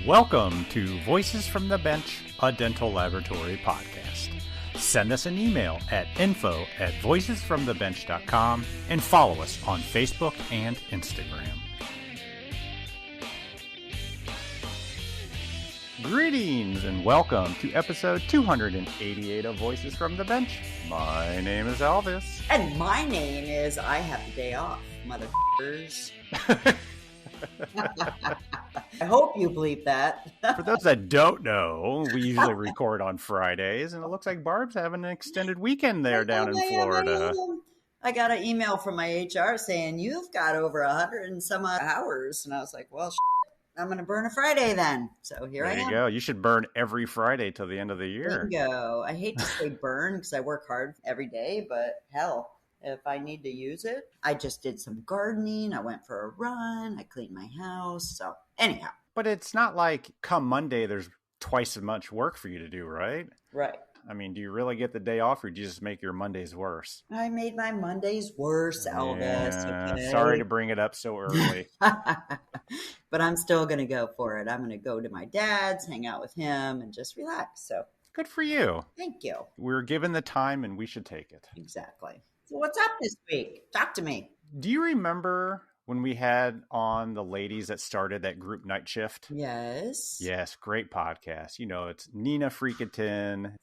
Welcome to Voices from the Bench, a dental laboratory podcast. Send us an email at info@voicesfromthebench.com and follow us on Facebook and Instagram. Greetings and welcome to episode 288 of Voices from the Bench. My name is Elvis. And my name is I have the day off, motherfuckers. I hope you bleep that. For those that don't know, we usually record on Fridays, and it looks like Barb's having an extended weekend there down in Florida. I got an email from my HR saying, you've got over 100 and some odd hours. And I was like, well, I'm going to burn a Friday then. So here I am. There you go. You should burn every Friday till the end of the year. Bingo. I hate to say burn because I work hard every day, but hell, if I need to use it. I just did some gardening. I went for a run. I cleaned my house. So anyhow. But it's not like come Monday, there's twice as much work for you to do, right? Right. I mean, do you really get the day off or do you just make your Mondays worse? I made my Mondays worse, Elvis. Yeah, okay? Sorry to bring it up so early. But I'm still going to go for it. I'm going to go to my dad's, hang out with him, and just relax. So good for you. Thank you. We're given the time and we should take it. Exactly. So what's up this week? Talk to me. Do you remember when we had on the ladies that started that group Nightshift? Yes. Yes, great podcast. You know, it's Nina Freakinton.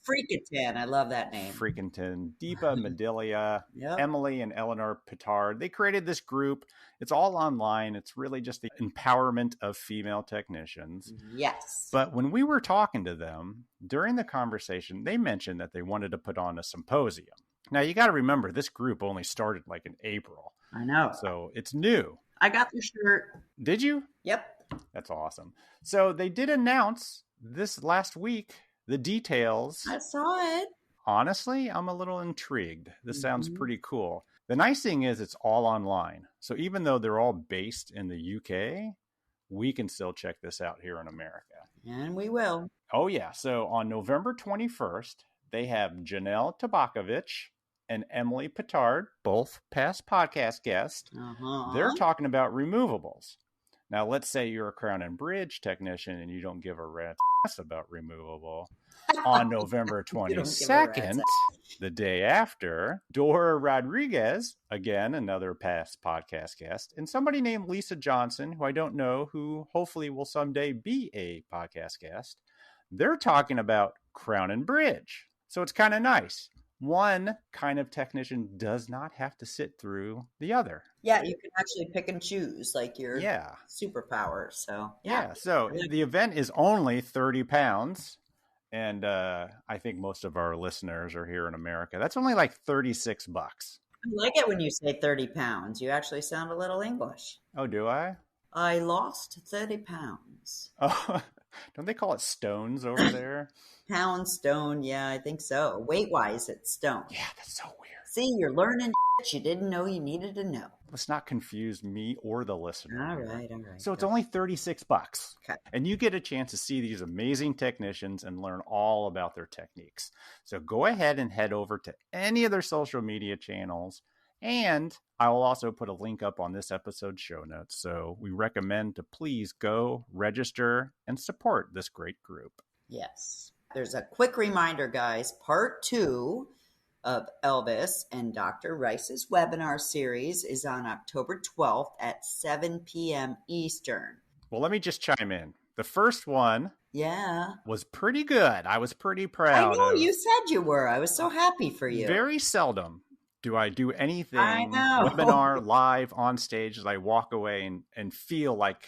I love that name. Freakinton, Deepa Medilia, Yep. Emily and Eleanor Petard. They created this group. It's all online. It's really just the empowerment of female technicians. Yes. But when we were talking to them, during the conversation, they mentioned that they wanted to put on a symposium. Now, you got to remember, this group only started like in April. I know. So it's new. I got the shirt. Did you? Yep. That's awesome. So they did announce this last week the details. I saw it. Honestly, I'm a little intrigued. This sounds pretty cool. The nice thing is it's all online. So even though they're all based in the UK, we can still check this out here in America. And we will. Oh, yeah. So on November 21st, they have Janelle Tabakovich and Emily Petard, both past podcast guests. They're talking about removables. Now, let's say you're a crown and bridge technician and you don't give a rat's ass about removable. On November 22nd, the day after, Dora Rodriguez, again, another past podcast guest, and somebody named Lisa Johnson, who I don't know, who hopefully will someday be a podcast guest, they're talking about crown and bridge. So it's kind of nice. One kind of technician does not have to sit through the other. Yeah, you can actually pick and choose like your superpower. So So the event is only 30 pounds. And I think most of our listeners are here in America. That's only like $36. I like it when you say 30 pounds. You actually sound a little English. Oh, do I? I lost 30 pounds. Oh, don't they call it stones over there? Pound, stone, yeah, I think so. Weight-wise, it's stone. Yeah, that's so weird. See, you're learning shit you didn't know you needed to know. Let's not confuse me or the listener. All right. So it's only $36. Okay. And you get a chance to see these amazing technicians and learn all about their techniques. So go ahead and head over to any of their social media channels. And I will also put a link up on this episode's show notes. So we recommend to please go register and support this great group. Yes. There's a quick reminder, guys. Part 2 of Elvis and Dr. Rice's webinar series is on October 12th at 7 p.m. Eastern. Well, let me just chime in. The first one was pretty good. I was pretty proud. I know, you said you were. I was so happy for you. Very seldom do I do anything webinar live on stage as I walk away and feel like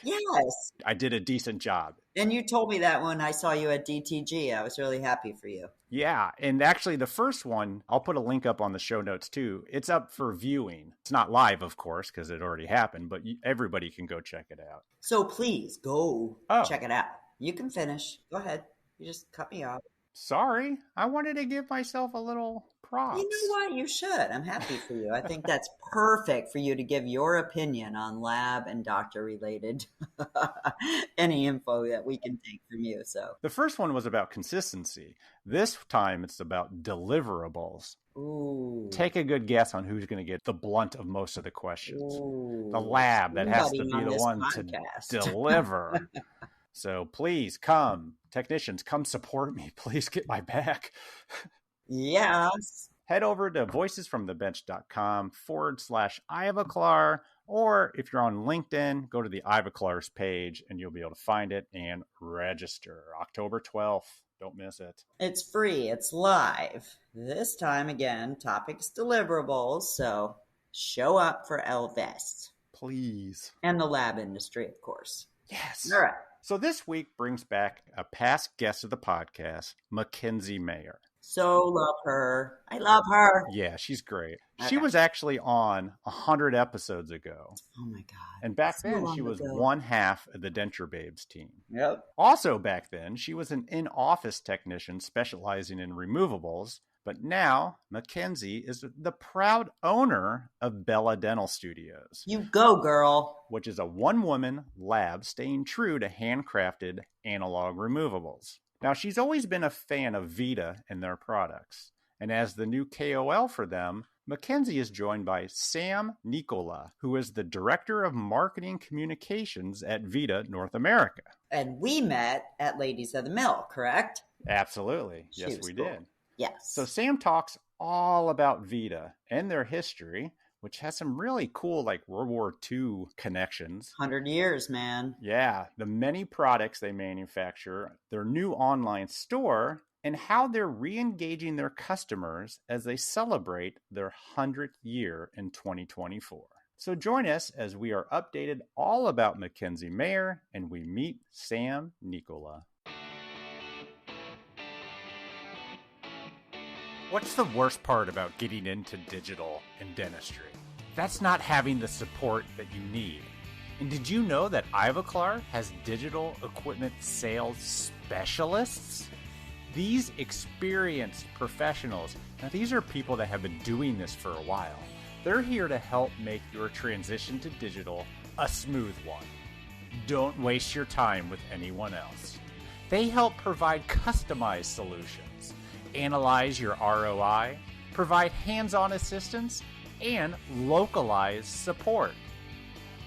I did a decent job. And you told me that when I saw you at DTG. I was really happy for you. Yeah. And actually the first one, I'll put a link up on the show notes too. It's up for viewing. It's not live, of course, because it already happened, but everybody can go check it out. So please go check it out. You can finish. Go ahead. You just cut me off. Sorry. I wanted to give myself a little props. You know what? You should. I'm happy for you. I think that's perfect for you to give your opinion on lab and doctor related any info that we can take from you. So the first one was about consistency. This time it's about deliverables. Ooh. Take a good guess on who's going to get the blunt of most of the questions. Ooh. The lab that has to be the one podcast. to deliver. So please come, technicians, come support me. Please get my back. Yes. Head over to voicesfromthebench.com/Ivaclar, or if you're on LinkedIn, go to the Ivaclar's page and you'll be able to find it and register. October 12th. Don't miss it. It's free. It's live. This time, again, topics deliverables. So show up for Elvis. Please. And the lab industry, of course. Yes. All right. So this week brings back a past guest of the podcast, Mackenzie Mayer. So love her. I love her. Yeah, she's great. Okay. She was actually on 100 episodes ago. Oh my God. And back then, she was one half of the Denture Babes team. Yep. Also back then, she was an in-office technician specializing in removables. But now, Mackenzie is the proud owner of Bella Dental Studios. You go, girl. Which is a one-woman lab staying true to handcrafted analog removables. Now, she's always been a fan of VITA and their products. And as the new KOL for them, Mackenzie is joined by Sam Nekola, who is the Director of Marketing Communications at VITA North America. And we met at Ladies of the Mill, correct? Absolutely. Yes, we did. Yes. So Sam talks all about VITA and their history, which has some really cool, like, World War II connections. 100 years, man. Yeah, the many products they manufacture, their new online store, and how they're re-engaging their customers as they celebrate their 100th year in 2024. So join us as we are updated all about Mackenzie Mayer and we meet Sam Nekola. What's the worst part about getting into digital in dentistry? That's not having the support that you need. And did you know that Ivaclar has digital equipment sales specialists? These experienced professionals, now these are people that have been doing this for a while. They're here to help make your transition to digital a smooth one. Don't waste your time with anyone else. They help provide customized solutions, analyze your ROI, provide hands-on assistance, and localized support.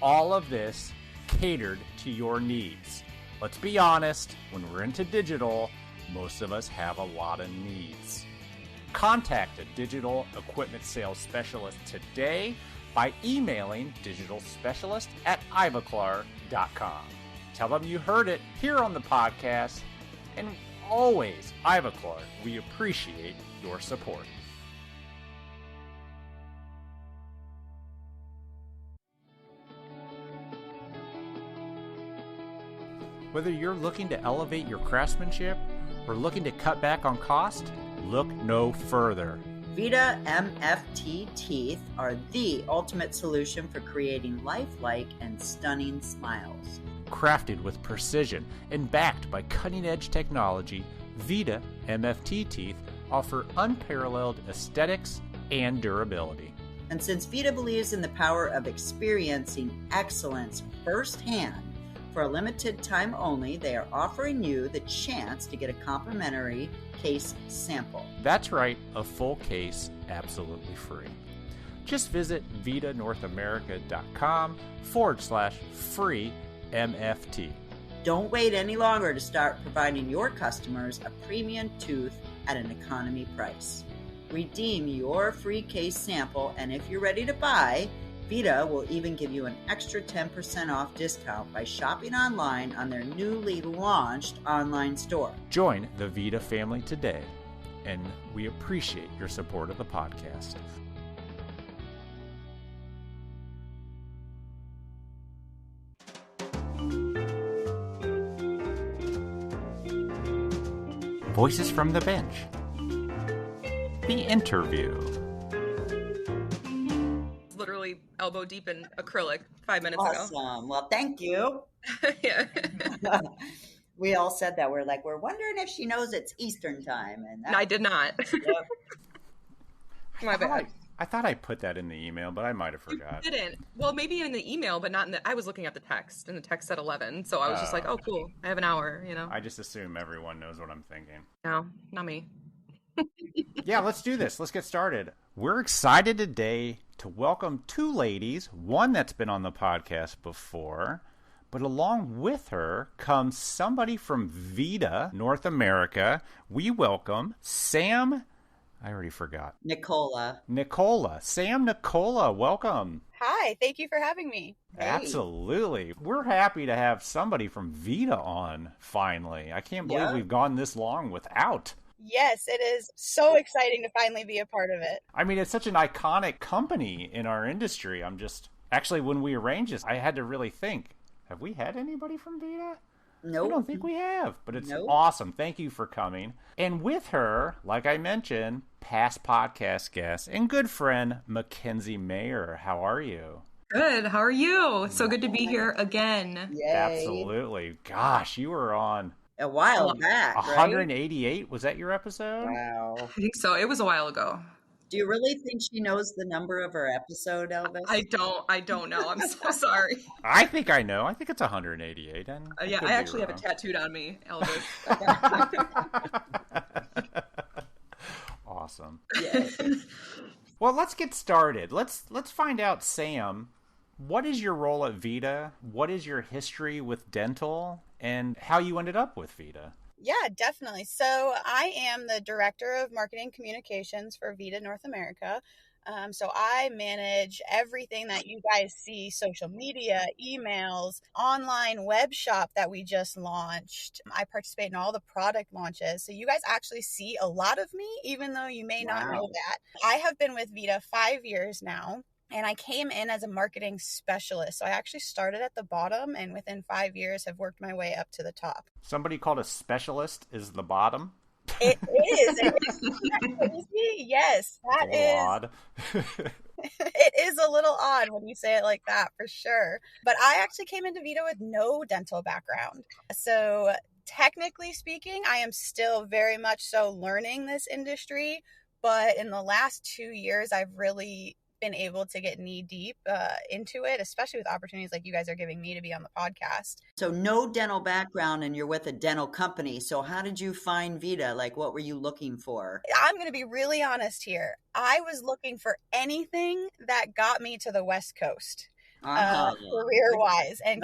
All of this catered to your needs. Let's be honest, when we're into digital, most of us have a lot of needs. Contact a digital equipment sales specialist today by emailing digitalspecialist@ivaclar.com. Tell them you heard it here on the podcast, and always, Ivaclar, we appreciate your support. Whether you're looking to elevate your craftsmanship or looking to cut back on cost, look no further. VITA MFT teeth are the ultimate solution for creating lifelike and stunning smiles. Crafted with precision and backed by cutting-edge technology, VITA MFT teeth offer unparalleled aesthetics and durability. And since VITA believes in the power of experiencing excellence firsthand, for a limited time only, they are offering you the chance to get a complimentary case sample. That's right, a full case absolutely free. Just visit vitanorthamerica.com/free MFT. Don't wait any longer to start providing your customers a premium tooth at an economy price. Redeem your free case sample, and if you're ready to buy, VITA will even give you an extra 10% off discount by shopping online on their newly launched online store. Join the VITA family today, and we appreciate your support of the podcast. Voices from the Bench. The interview. Literally elbow deep in acrylic 5 minutes ago. Awesome. Well, thank you. Yeah. We all said that. We're wondering if she knows it's Eastern time. And I did not. Yep. My bad. I thought I put that in the email, but I might have forgot. You didn't. Well, maybe in the email, but not in the. I was looking at the text, and the text said 11, so I was just like, "Oh, cool! I have an hour." I just assume everyone knows what I'm thinking. No, not me. Yeah, let's do this. Let's get started. We're excited today to welcome two ladies. One that's been on the podcast before, But along with her comes somebody from VITA, North America. We welcome Sam. I already forgot. Nekola. Sam Nekola, welcome. Hi, thank you for having me. Hey. Absolutely. We're happy to have somebody from VITA on, finally. I can't believe we've gone this long without. Yes, it is so exciting to finally be a part of it. I mean, it's such an iconic company in our industry. Actually, when we arranged this, I had to really think, have we had anybody from VITA? Nope. I don't think we have, but it's awesome. Thank you for coming. And with her, like I mentioned, past podcast guest and good friend, Mackenzie Mayer. How are you? Good. How are you? So good to be here again. Yay. Absolutely. Gosh, you were on a while back, 188. Right? Was that your episode? Wow. I think so. It was a while ago. Do you really think she knows the number of her episode, Elvis? I don't know. I'm so sorry. I think I know. I think it's 188. And yeah, I actually have it tattooed on me, Elvis. Awesome. Yes. Well, let's get started. Let's find out, Sam, what is your role at VITA? What is your history with dental? And how you ended up with VITA? Yeah, definitely. So I am the Director of Marketing Communications for VITA North America. So I manage everything that you guys see, social media, emails, online web shop that we just launched. I participate in all the product launches. So you guys actually see a lot of me, even though you may not know that. I have been with VITA 5 years now. And I came in as a marketing specialist. So I actually started at the bottom and within 5 years have worked my way up to the top. Somebody called a specialist is the bottom? It is. It is. Yes, that is. Odd. It is a little odd when you say it like that, for sure. But I actually came into VITA with no dental background. So technically speaking, I am still very much so learning this industry. But in the last 2 years, I've really been able to get knee deep into it, especially with opportunities like you guys are giving me to be on the podcast. So no dental background and you're with a dental company. So how did you find VITA? Like, what were you looking for? I'm going to be really honest here. I was looking for anything that got me to the West Coast. Career-wise. And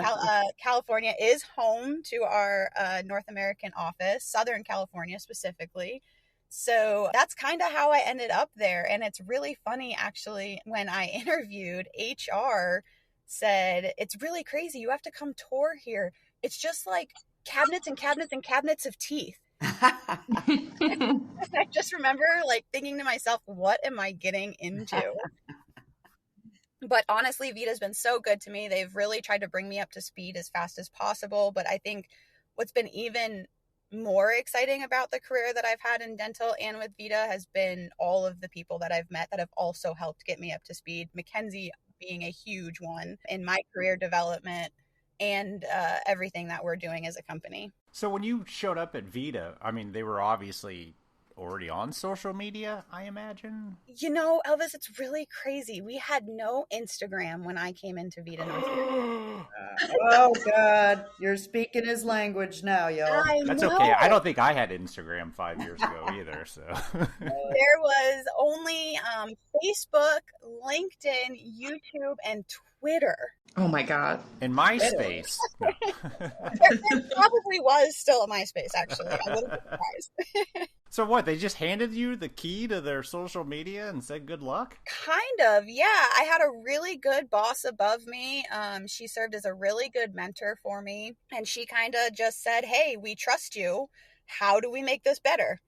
California is home to our North American office, Southern California specifically. So that's kind of how I ended up there. And it's really funny, actually, when I interviewed, HR said, it's really crazy. You have to come tour here. It's just like cabinets and cabinets and cabinets of teeth. I just remember like thinking to myself, what am I getting into? But honestly, VITA's been so good to me. They've really tried to bring me up to speed as fast as possible. But I think what's been even more exciting about the career that I've had in dental and with VITA has been all of the people that I've met that have also helped get me up to speed. Mackenzie being a huge one in my career development and everything that we're doing as a company. So when you showed up at VITA, I mean, they were obviously already on social media, I imagine? You know, Elvis, it's really crazy. We had no Instagram when I came into VITA North America. Oh, God. You're speaking his language now, y'all. That's okay. I don't think I had Instagram 5 years ago either. So there was only Facebook, LinkedIn, YouTube, and Twitter. Oh my God. And MySpace. No. There probably was still a MySpace, actually. I wouldn't be surprised. So what, they just handed you the key to their social media and said good luck? Kind of, yeah. I had a really good boss above me. She served as a really good mentor for me. And she kind of just said, hey, we trust you. How do we make this better?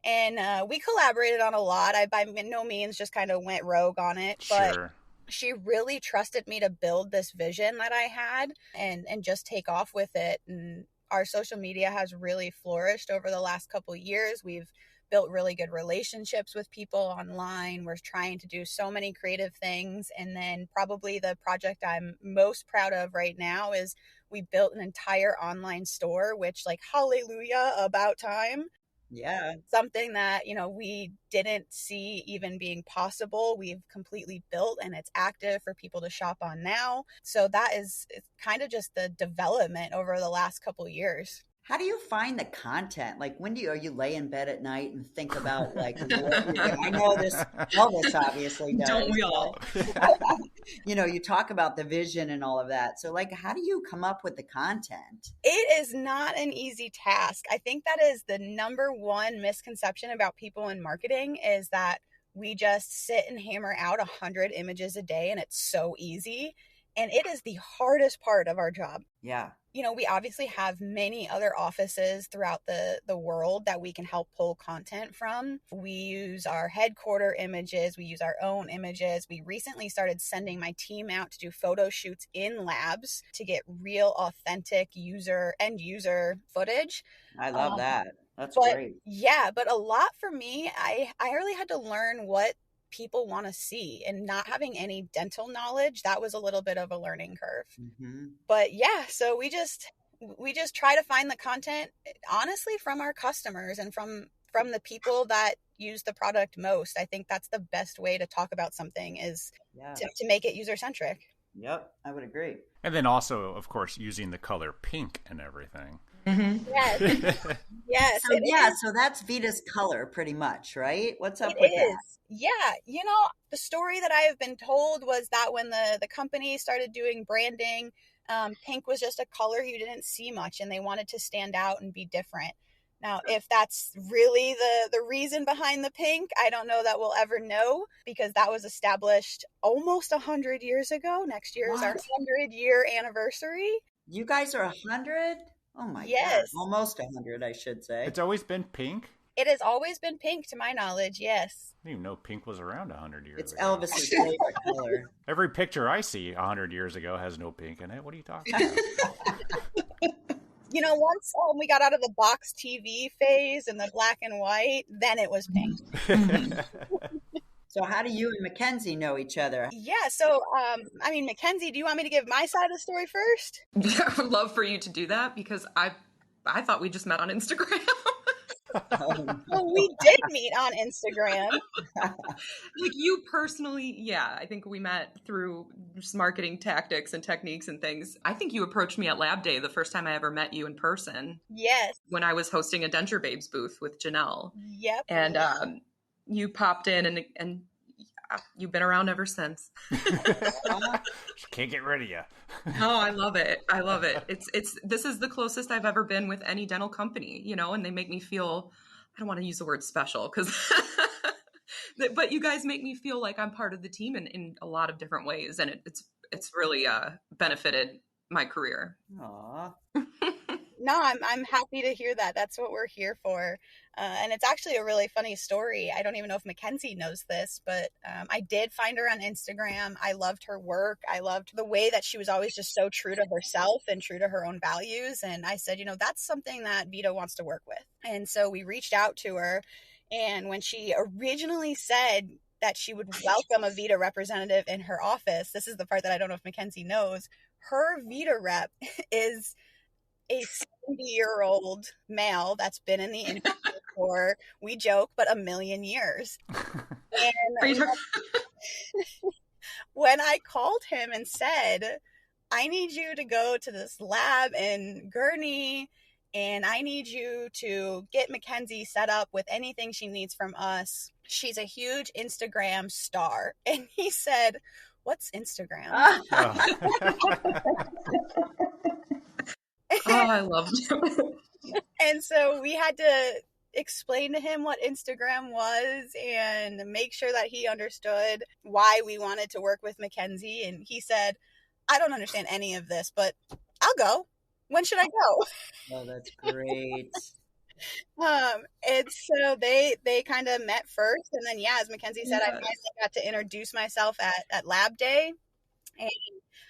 And we collaborated on a lot. I by no means just kind of went rogue on it. But sure. She really trusted me to build this vision that I had and just take off with it. And our social media has really flourished over the last couple of years. We've built really good relationships with people online. We're trying to do so many creative things. And then probably the project I'm most proud of right now is we built an entire online store, which, like, hallelujah, about time. Yeah. Something that, you know, we didn't see even being possible. We've completely built and it's active for people to shop on now. So that is kind of just the development over the last couple of years. How do you find the content? Like, are you lay in bed at night and think about like what you're doing? I know this, Elvis obviously does. Don't we all? You talk about the vision and all of that. So like, how do you come up with the content? It is not an easy task. I think that is the number one misconception about people in marketing, is that we just sit and hammer out 100 images a day and it's so easy. And it is the hardest part of our job. Yeah. We obviously have many other offices throughout the world that we can help pull content from. We use our headquarter images. We use our own images. We recently started sending my team out to do photo shoots in labs to get real, authentic end user footage. I love that. That's great. Yeah, but a lot for me, I really had to learn what people want to see, and not having any dental knowledge, that was a little bit of a learning curve. Mm-hmm. But yeah, so we just try to find the content honestly from our customers and from the people that use the product most. I think that's the best way to talk about something, is to make it user centric. Yep, I would agree. And then also, of course, using the color pink and everything. Mm-hmm. Yes. Yes. So that's Vita's color pretty much, right? What's up with that? Yeah. The story that I have been told was that when the company started doing branding, pink was just a color you didn't see much, and they wanted to stand out and be different. Now, if that's really the reason behind the pink, I don't know that we'll ever know, because that was established almost 100 years ago. Next year is our 100-year anniversary. You guys are 100? Oh my God. Almost 100, I should say. It's always been pink? It has always been pink, to my knowledge, yes. I didn't even know pink was around 100 years it's ago. It's Elvis's favorite color. Every picture I see 100 years ago has no pink in it. What are you talking about? Once we got out of the box TV phase and the black and white, then it was pink. So how do you and Mackenzie know each other? Yeah, so, Mackenzie, do you want me to give my side of the story first? Yeah, I would love for you to do that, because I thought we just met on Instagram. Well, we did meet on Instagram. Like, you personally, yeah, I think we met through just marketing tactics and techniques and things. I think you approached me at Lab Day the first time I ever met you in person. Yes. When I was hosting a Denture Babes booth with Janelle. Yep. And you popped in and you've been around ever since. Can't get rid of you. Oh, I love it. I love it. This is the closest I've ever been with any dental company, and they make me feel, I don't want to use the word special, but you guys make me feel like I'm part of the team in a lot of different ways. And it's really benefited my career. Aww. No, I'm happy to hear that. That's what we're here for. And it's actually a really funny story. I don't even know if Mackenzie knows this, but I did find her on Instagram. I loved her work. I loved the way that she was always just so true to herself and true to her own values. And I said, that's something that VITA wants to work with. And so we reached out to her. And when she originally said that she would welcome a VITA representative in her office, this is the part that I don't know if Mackenzie knows, her VITA rep is a 70-year-old male that's been in the industry for, we joke, but 1 million years. And when I called him and said, I need you to go to this lab in Gurney, and I need you to get Mackenzie set up with anything she needs from us. She's a huge Instagram star. And he said, what's Instagram? Oh, I loved it. And so we had to explain to him what Instagram was and make sure that he understood why we wanted to work with Mackenzie. And he said, I don't understand any of this, but I'll go. When should I go? Oh, that's great. And so they kind of met first. And then, as Mackenzie said, I finally got to introduce myself at Lab Day. And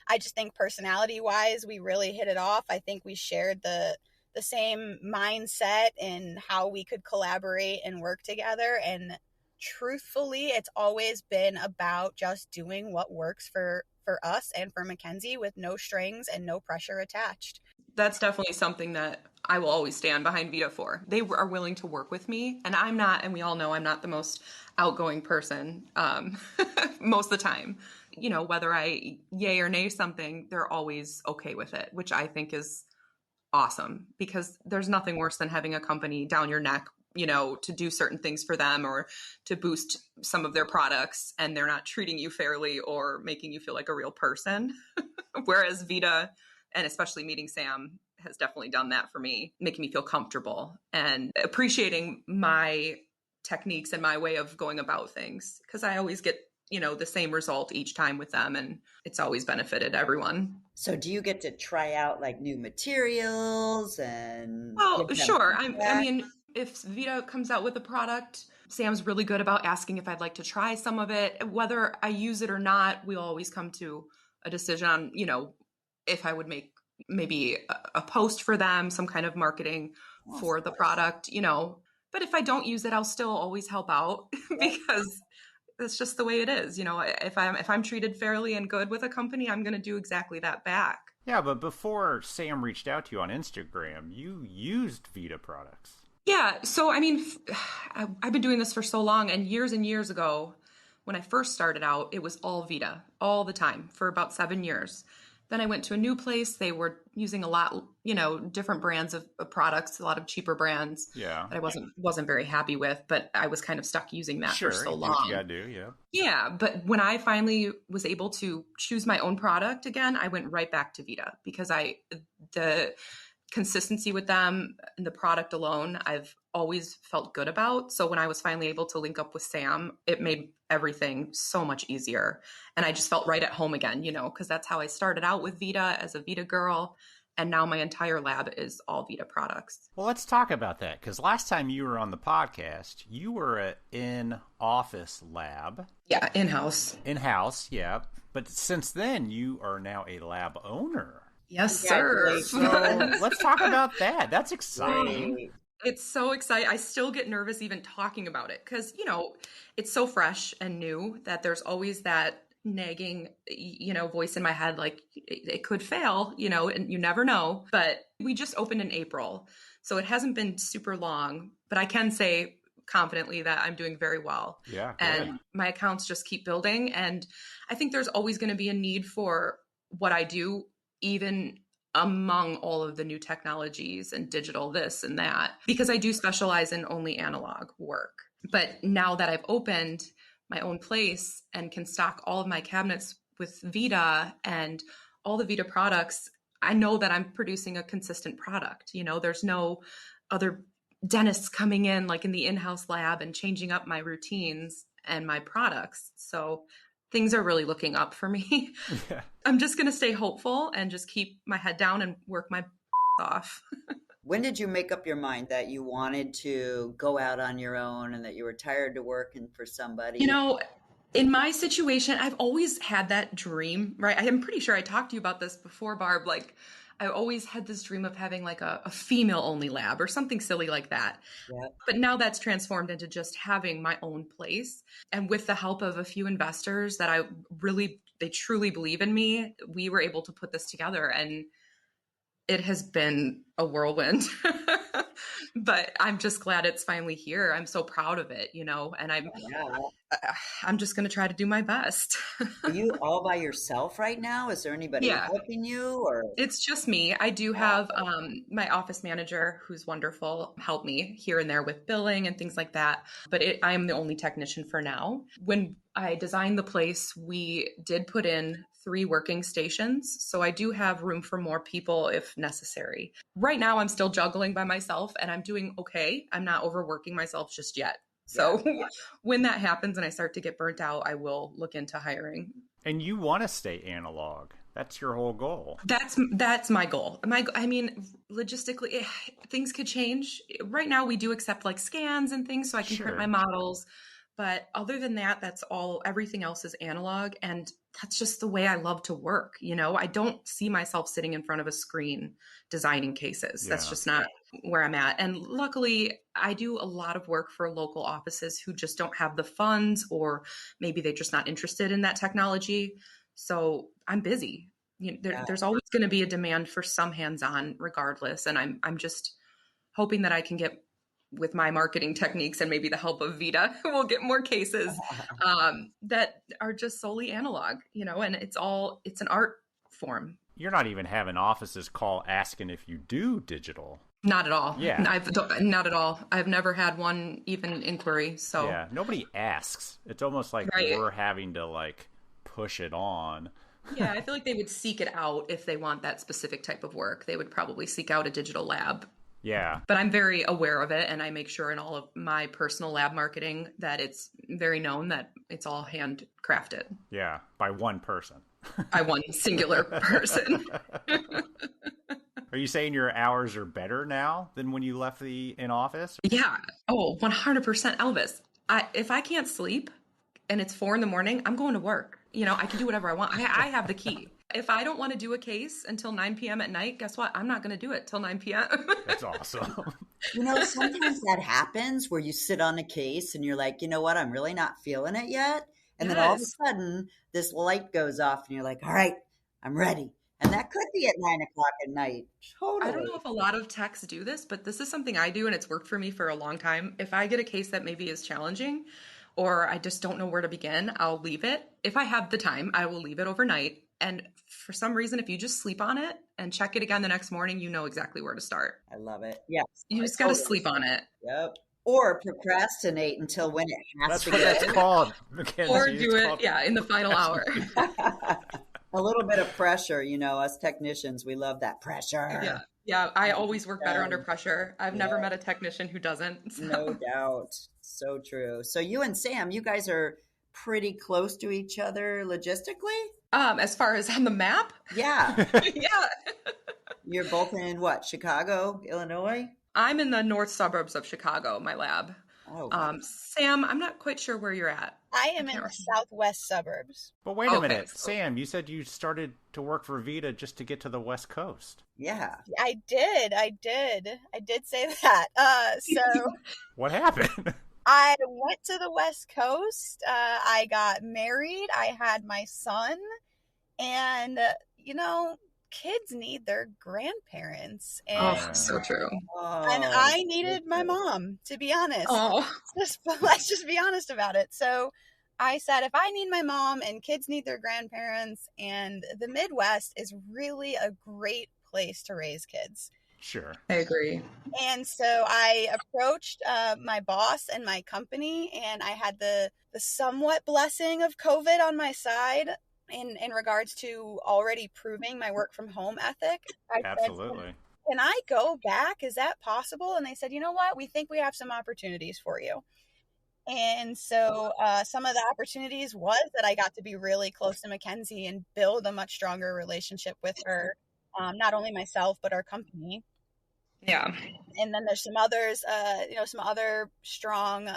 I just think personality-wise, we really hit it off. I think we shared the same mindset in how we could collaborate and work together. And truthfully, it's always been about just doing what works for us and for Mackenzie with no strings and no pressure attached. That's definitely something that I will always stand behind VITA for. They are willing to work with me, and I'm not, and we all know I'm not the most outgoing person most of the time. Whether I yay or nay something, they're always okay with it, which I think is awesome, because there's nothing worse than having a company down your neck, to do certain things for them or to boost some of their products, and they're not treating you fairly or making you feel like a real person. Whereas VITA, and especially meeting Sam, has definitely done that for me, making me feel comfortable and appreciating my techniques and my way of going about things, because I always get the same result each time with them, and it's always benefited everyone. So do you get to try out like new materials and? Oh, sure. I mean, if VITA comes out with a product, Sam's really good about asking if I'd like to try some of it. Whether I use it or not, we'll always come to a decision on, if I would make maybe a post for them, some kind of marketing for the product, But if I don't use it, I'll still always help out because that's just the way it is. If I'm treated fairly and good with a company, I'm going to do exactly that back. Yeah, but before Sam reached out to you on Instagram, you used VITA products. Yeah. So, I mean, I've been doing this for so long, and years ago, when I first started out, it was all VITA all the time for about 7 years. Then I went to a new place. They were using a lot, different brands of products, a lot of cheaper brands. Yeah. That I wasn't very happy with, but I was kind of stuck using that for so long. You gotta do, yeah. Yeah, but when I finally was able to choose my own product again, I went right back to VITA because the consistency with them and the product alone, I've always felt good about. So when I was finally able to link up with Sam, it made everything so much easier. And I just felt right at home again, because that's how I started out with VITA as a VITA girl. And now my entire lab is all VITA products. Well, let's talk about that, because last time you were on the podcast, you were an in-office lab. Yeah, in-house. In-house, yeah. But since then, you are now a lab owner. Yes, sir. So let's talk about that. That's exciting. It's so exciting. I still get nervous even talking about it because, it's so fresh and new that there's always that nagging, voice in my head, like it could fail, and you never know. But we just opened in April, so it hasn't been super long, but I can say confidently that I'm doing very well. Yeah. And my accounts just keep building. And I think there's always going to be a need for what I do, even among all of the new technologies and digital this and that, because I do specialize in only analog work. But now that I've opened my own place and can stock all of my cabinets with VITA and all the VITA products, I know that I'm producing a consistent product. There's no other dentists coming in like in the in-house lab and changing up my routines and my products. So things are really looking up for me. Yeah. I'm just going to stay hopeful and just keep my head down and work my off. When did you make up your mind that you wanted to go out on your own and that you were tired of working for somebody? In my situation, I've always had that dream, right? I'm pretty sure I talked to you about this before, Barb. Like, I always had this dream of having like a female-only lab or something silly like that. Yep. But now that's transformed into just having my own place. And with the help of a few investors that they truly believe in me, we were able to put this together. And it has been a whirlwind. But I'm just glad it's finally here. I'm so proud of it, and I'm just going to try to do my best. Are you all by yourself right now? Is there anybody helping you? Or it's just me. I do have my office manager, who's wonderful, help me here and there with billing and things like that. But I am the only technician for now. When I designed the place, we did put in 3 working stations. So I do have room for more people if necessary. Right now, I'm still juggling by myself and I'm doing okay. I'm not overworking myself just yet. So when that happens and I start to get burnt out, I will look into hiring. And you want to stay analog. That's your whole goal. That's my goal. I mean, logistically, things could change. Right now, we do accept like scans and things so I can print my models. But other than that, everything else is analog. And that's just the way I love to work. I don't see myself sitting in front of a screen designing cases. That's just not where I'm at. And luckily, I do a lot of work for local offices who just don't have the funds, or maybe they're just not interested in that technology. So I'm busy. There's always going to be a demand for some hands-on regardless. And I'm just hoping that I can get, with my marketing techniques and maybe the help of VITA, we'll get more cases that are just solely analog, and it's an art form. you're not even having offices call asking if you do digital. Not at all. Yeah. Not at all. I've never had one even inquiry. So yeah, nobody asks. It's almost like we're having to like push it on. Yeah, I feel like they would seek it out if they want that specific type of work. They would probably seek out a digital lab. Yeah. But I'm very aware of it, and I make sure in all of my personal lab marketing that it's very known that it's all handcrafted. Yeah, by one person. By one singular person. Are you saying your hours are better now than when you left the in-office? Yeah. Oh, 100% Elvis. If I can't sleep and it's 4 a.m, I'm going to work. You know, I can do whatever I want. I have the key. If I don't want to do a case until 9 p.m. at night, guess what? I'm not going to do it till 9 p.m. That's awesome. You know, sometimes that happens where you sit on a case and you're like, you know what? I'm really not feeling it yet. And then all of a sudden this light goes off and you're like, all right, I'm ready. And that could be at 9 o'clock at night. Totally. I don't know if a lot of techs do this, but this is something I do and it's worked for me for a long time. If I get a case that maybe is challenging or I just don't know where to begin, I'll leave it. If I have the time, I will leave it overnight. And for some reason, if you just sleep on it and check it again the next morning, you know exactly where to start. I love it. Yes. You just got to sleep on it. Yep. Or procrastinate until when it has to get. That's what that's called, Mackenzie. Or do it, in the final hour. A little bit of pressure, you know, us technicians, we love that pressure. Yeah, I always work better under pressure. I've never met a technician who doesn't. So. No doubt. So true. So you and Sam, you guys are pretty close to each other logistically? As far as on the map? Yeah. Yeah. You're both in what, Chicago, Illinois? I'm in the north suburbs of Chicago, my lab. Oh, wow. Sam, I'm not quite sure where you're at. I am in the southwest suburbs. But wait a minute, Sam, you said you started to work for VITA just to get to the West Coast. Yeah. I did say that. So what happened? I went to the West Coast. I got married. I had my son. And, you know, kids need their grandparents. And, so true. And I needed my mom, to be honest. Let's just be honest about it. So I said, if I need my mom and kids need their grandparents, and the Midwest is really a great place to raise kids. Sure. I agree. And so I approached my boss and my company, and I had the somewhat blessing of COVID on my side in regards to already proving my work from home ethic. Absolutely. Said, can I go back? Is that possible? And they said, you know what? We think we have some opportunities for you. And so some of the opportunities was that I got to be really close to Mackenzie and build a much stronger relationship with her, not only myself, but our company. Yeah. And then there's some others, some other strong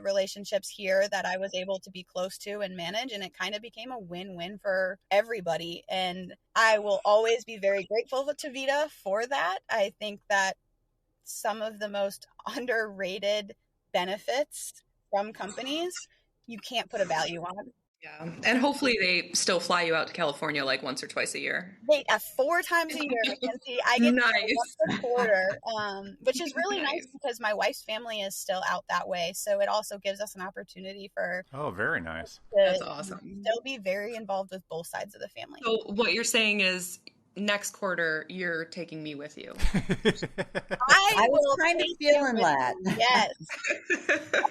relationships here that I was able to be close to and manage. And it kind of became a win-win for everybody. And I will always be very grateful to VITA for that. I think that some of the most underrated benefits from companies, you can't put a value on. Yeah. And hopefully they still fly you out to California like once or twice a year. They 4 times a year, Mackenzie. I get nice. once a quarter, which is really nice because my wife's family is still out that way. So it also gives us an opportunity for very nice. That's awesome. Still be very involved with both sides of the family. So what you're saying is next quarter you're taking me with you. I was kind of feeling that. Yes.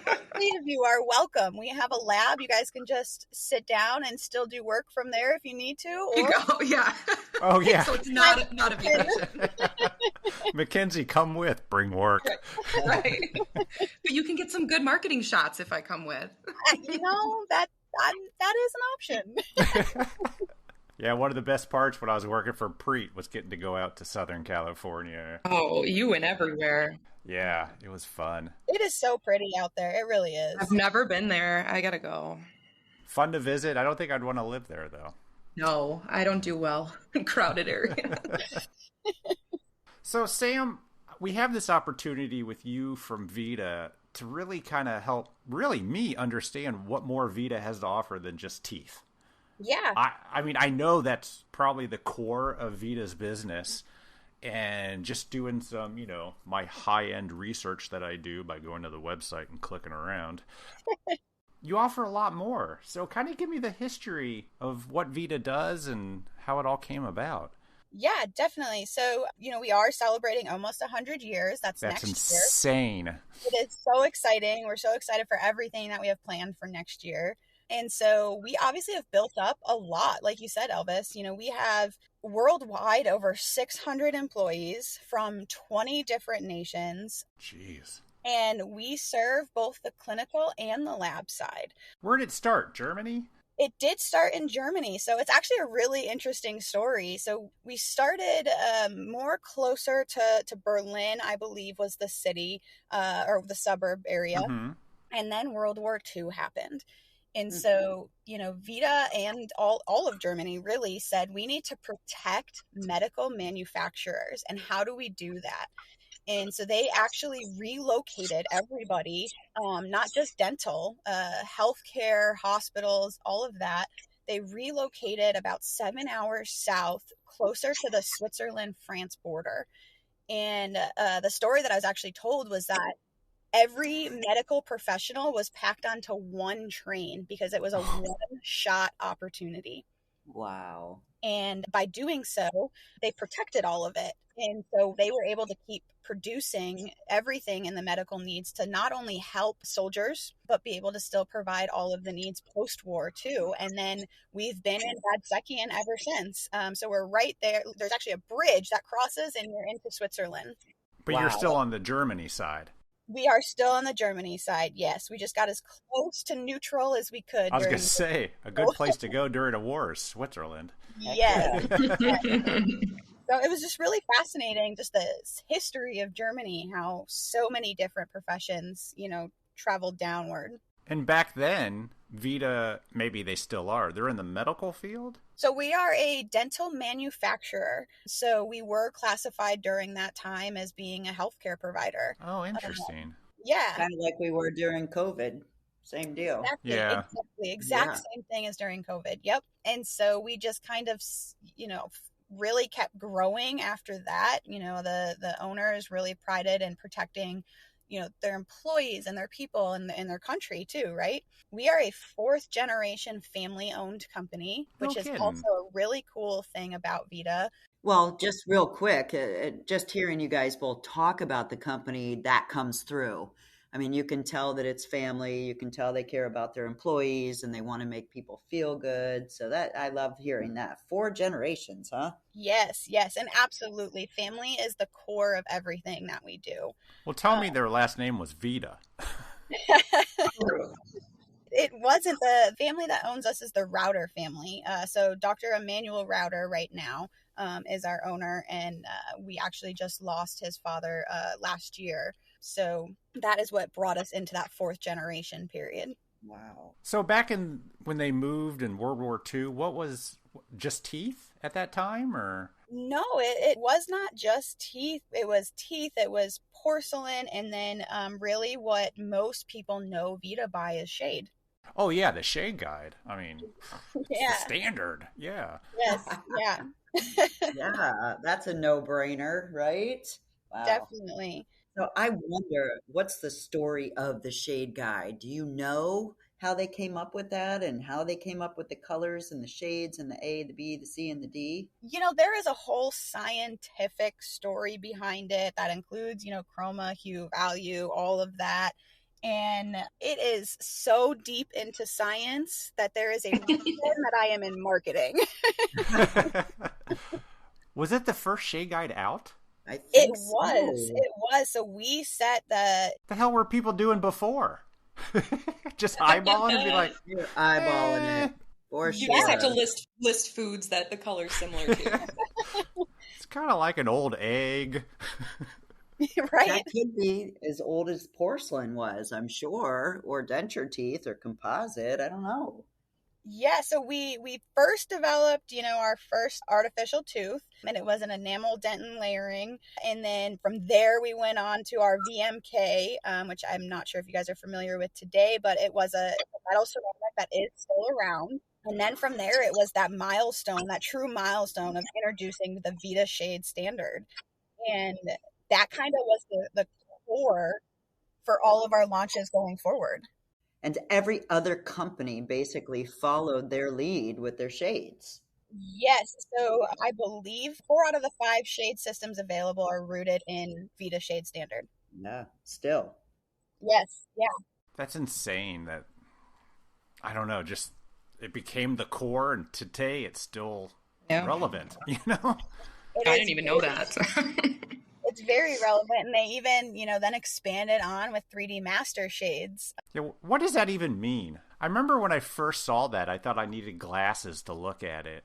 All 3 of you are welcome. We have a lab. You guys can just sit down and still do work from there if you need to. Or... Yeah. Oh, yeah. So it's not a vacation. Mackenzie, come with. Bring work. Right. But you can get some good marketing shots if I come with. You know, that is an option. Yeah, one of the best parts when I was working for Preet was getting to go out to Southern California. Oh, you went everywhere. Yeah, it was fun. It is so pretty out there. It really is. I've never been there. I gotta go. Fun to visit. I don't think I'd want to live there, though. No, I don't do well in crowded areas. So, Sam, we have this opportunity with you from VITA to really kind of help, me understand what more VITA has to offer than just teeth. Yeah. I mean, I know that's probably the core of VITA's business, and just doing some, my high-end research that I do by going to the website and clicking around, you offer a lot more. So kind of give me the history of what VITA does and how it all came about. Yeah, definitely. So, we are celebrating almost 100 years. That's next insane. Year. It is so exciting. We're so excited for everything that we have planned for next year. And so we obviously have built up a lot. Like you said, Elvis, we have worldwide over 600 employees from 20 different nations. Jeez. And we serve both the clinical and the lab side. Where did it start? Germany? It did start in Germany. So it's actually a really interesting story. So we started more closer to Berlin, I believe was the city or the suburb area. Mm-hmm. And then World War II happened. And so, VITA and all of Germany really said, we need to protect medical manufacturers. And how do we do that? And so they actually relocated everybody, not just dental, healthcare, hospitals, all of that. They relocated about 7 hours south, closer to the Switzerland-France border. And the story that I was actually told was that every medical professional was packed onto one train because it was a one-shot opportunity. Wow. And by doing so, they protected all of it. And so they were able to keep producing everything in the medical needs to not only help soldiers, but be able to still provide all of the needs post-war too. And then we've been in Bad Säckchen ever since. So we're right there. There's actually a bridge that crosses and you're into Switzerland. But you're still on the Germany side. We are still on the Germany side, yes. We just got as close to neutral as we could. I was going to say, a good place to go during a war is Switzerland. Yes. So it was just really fascinating, just the history of Germany, how so many different professions, traveled downward. And back then, VITA, maybe they still are, they're in the medical field? So we are a dental manufacturer. So we were classified during that time as being a healthcare provider. Oh, interesting. Yeah. Kind of like we were during COVID. Same deal. Exactly, yeah. Exact same thing as during COVID. Yep. And so we just kind of, really kept growing after that. The owners really prided in protecting, their employees and their people and their country too, right? We are a fourth generation family owned company, which is also a really cool thing about VITA. Well, just real quick, just hearing you guys both talk about the company, that comes through. I mean, you can tell that it's family. You can tell they care about their employees and they want to make people feel good. So that I love hearing that. 4 generations, huh? Yes. And absolutely. Family is the core of everything that we do. Well, tell me their last name was VITA. It wasn't. The family that owns us is the Router family. So Dr. Emmanuel Router right now is our owner. And we actually just lost his father last year. So that is what brought us into that 4th generation period. Wow. So back when they moved in World War II, what was just teeth at that time, or? No, it was not just teeth. It was teeth. It was porcelain. And then really what most people know VITA by is shade. Oh, yeah, the shade guide. I mean, yeah. It's the standard. Yeah. Yes, yeah. Yeah, that's a no-brainer, right? Wow. Definitely. So I wonder, what's the story of the shade guide? Do you know how they came up with that and how they came up with the colors and the shades and the A, the B, the C, and the D? There is a whole scientific story behind it that includes, chroma, hue, value, all of that. And it is so deep into science that there is a reason that I am in marketing. Was it the first shade guide out? I think It was. So we set the hell were people doing before? Just eyeballing and be like, you're eyeballing it. For You sure. just have to list foods that the color's similar to. It's kind of like an old egg. right? That could be as old as porcelain was, I'm sure, or denture teeth or composite. I don't know. Yeah, so we first developed, our first artificial tooth, and it was an enamel dentin layering. And then from there, we went on to our VMK, which I'm not sure if you guys are familiar with today, but it was a metal ceramic that is still around. And then from there, it was that milestone, that true milestone of introducing the VITA shade standard. And that kind of was the core for all of our launches going forward. And every other company basically followed their lead with their shades. Yes. So I believe 4 out of the 5 shade systems available are rooted in VITA shade standard. Yeah, still. Yes. Yeah. That's insane that, I don't know, just it became the core and today it's still relevant, you know? I didn't even know that. It's very relevant, and they even, then expanded on with 3D Master shades. Yeah, what does that even mean? I remember when I first saw that, I thought I needed glasses to look at it.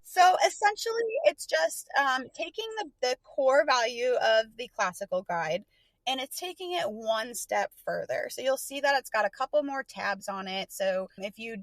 So essentially, it's just taking the core value of the classical guide, and it's taking it one step further. So you'll see that it's got a couple more tabs on it. So if you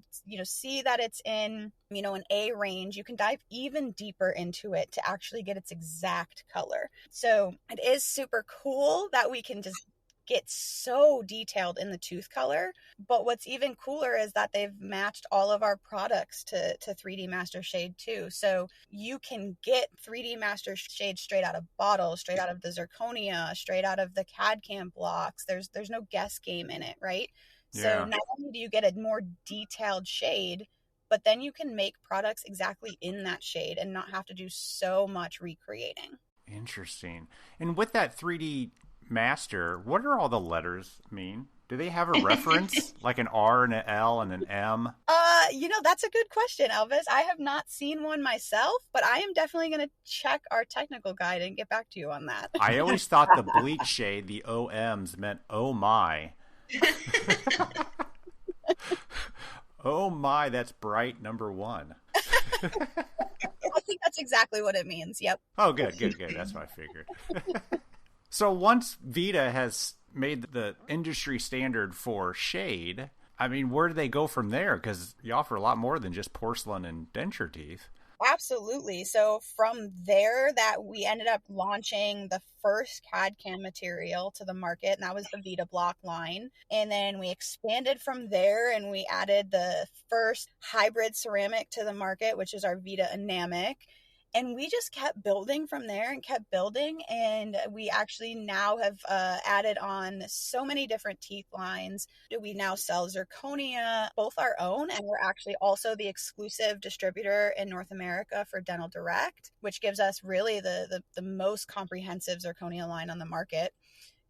see that it's in an A range, you can dive even deeper into it to actually get its exact color. So it is super cool that we can just get so detailed in the tooth color. But what's even cooler is that they've matched all of our products to 3D Master Shade too. So you can get 3D Master Shade straight out of bottles, straight out of the zirconia, straight out of the CAD/CAM blocks. There's no guess game in it, right? Yeah. So not only do you get a more detailed shade, but then you can make products exactly in that shade and not have to do so much recreating. Interesting. And with that 3D Master, what do all the letters mean? Do they have a reference like an R and an L and an M? That's a good question, Elvis. I have not seen one myself, but I am definitely going to check our technical guide and get back to you on that. I always thought the bleach shade, the OMs, meant oh my. Oh my, that's bright number 1. I think that's exactly what it means. Yep. Oh, good. That's what I figured. So once VITA has made the industry standard for shade, I mean, where do they go from there? Because you offer a lot more than just porcelain and denture teeth. Absolutely. So from there, that we ended up launching the first CAD/CAM material to the market, and that was the VITA block line. And then we expanded from there, and we added the first hybrid ceramic to the market, which is our VITA enamic. And we just kept building from there and kept building. And we actually now have added on so many different teeth lines. We now sell zirconia, both our own, and we're actually also the exclusive distributor in North America for Dental Direct, which gives us really the most comprehensive zirconia line on the market.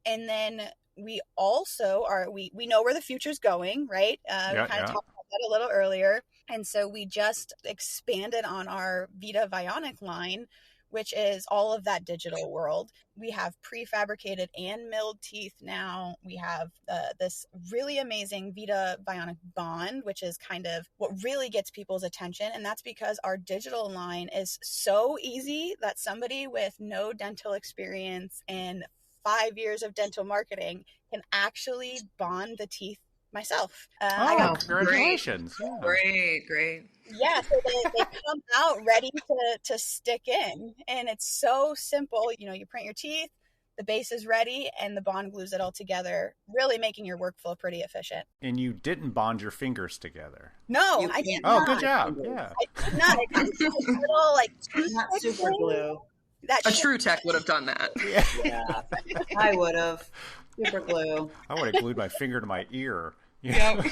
And then we also we know where the future's going, right? We kind of talked about that a little earlier. And so we just expanded on our VITA Vionic line, which is all of that digital world. We have prefabricated and milled teeth now. We have this really amazing VITA Vionic Bond, which is kind of what really gets people's attention. And that's because our digital line is so easy that somebody with no dental experience and 5 years of dental marketing can actually bond the teeth myself. Congratulations. Great. Yeah, so they come out ready to stick in, and it's so simple. You print your teeth, the base is ready, and the bond glues it all together, really making your workflow pretty efficient. And you didn't bond your fingers together? No, I did not. Oh, good job. Yeah. I did not. I got a little, not super glue. A true tech would have done that. Yeah, I would have. Super glue. I would have glued my finger to my ear. Yep.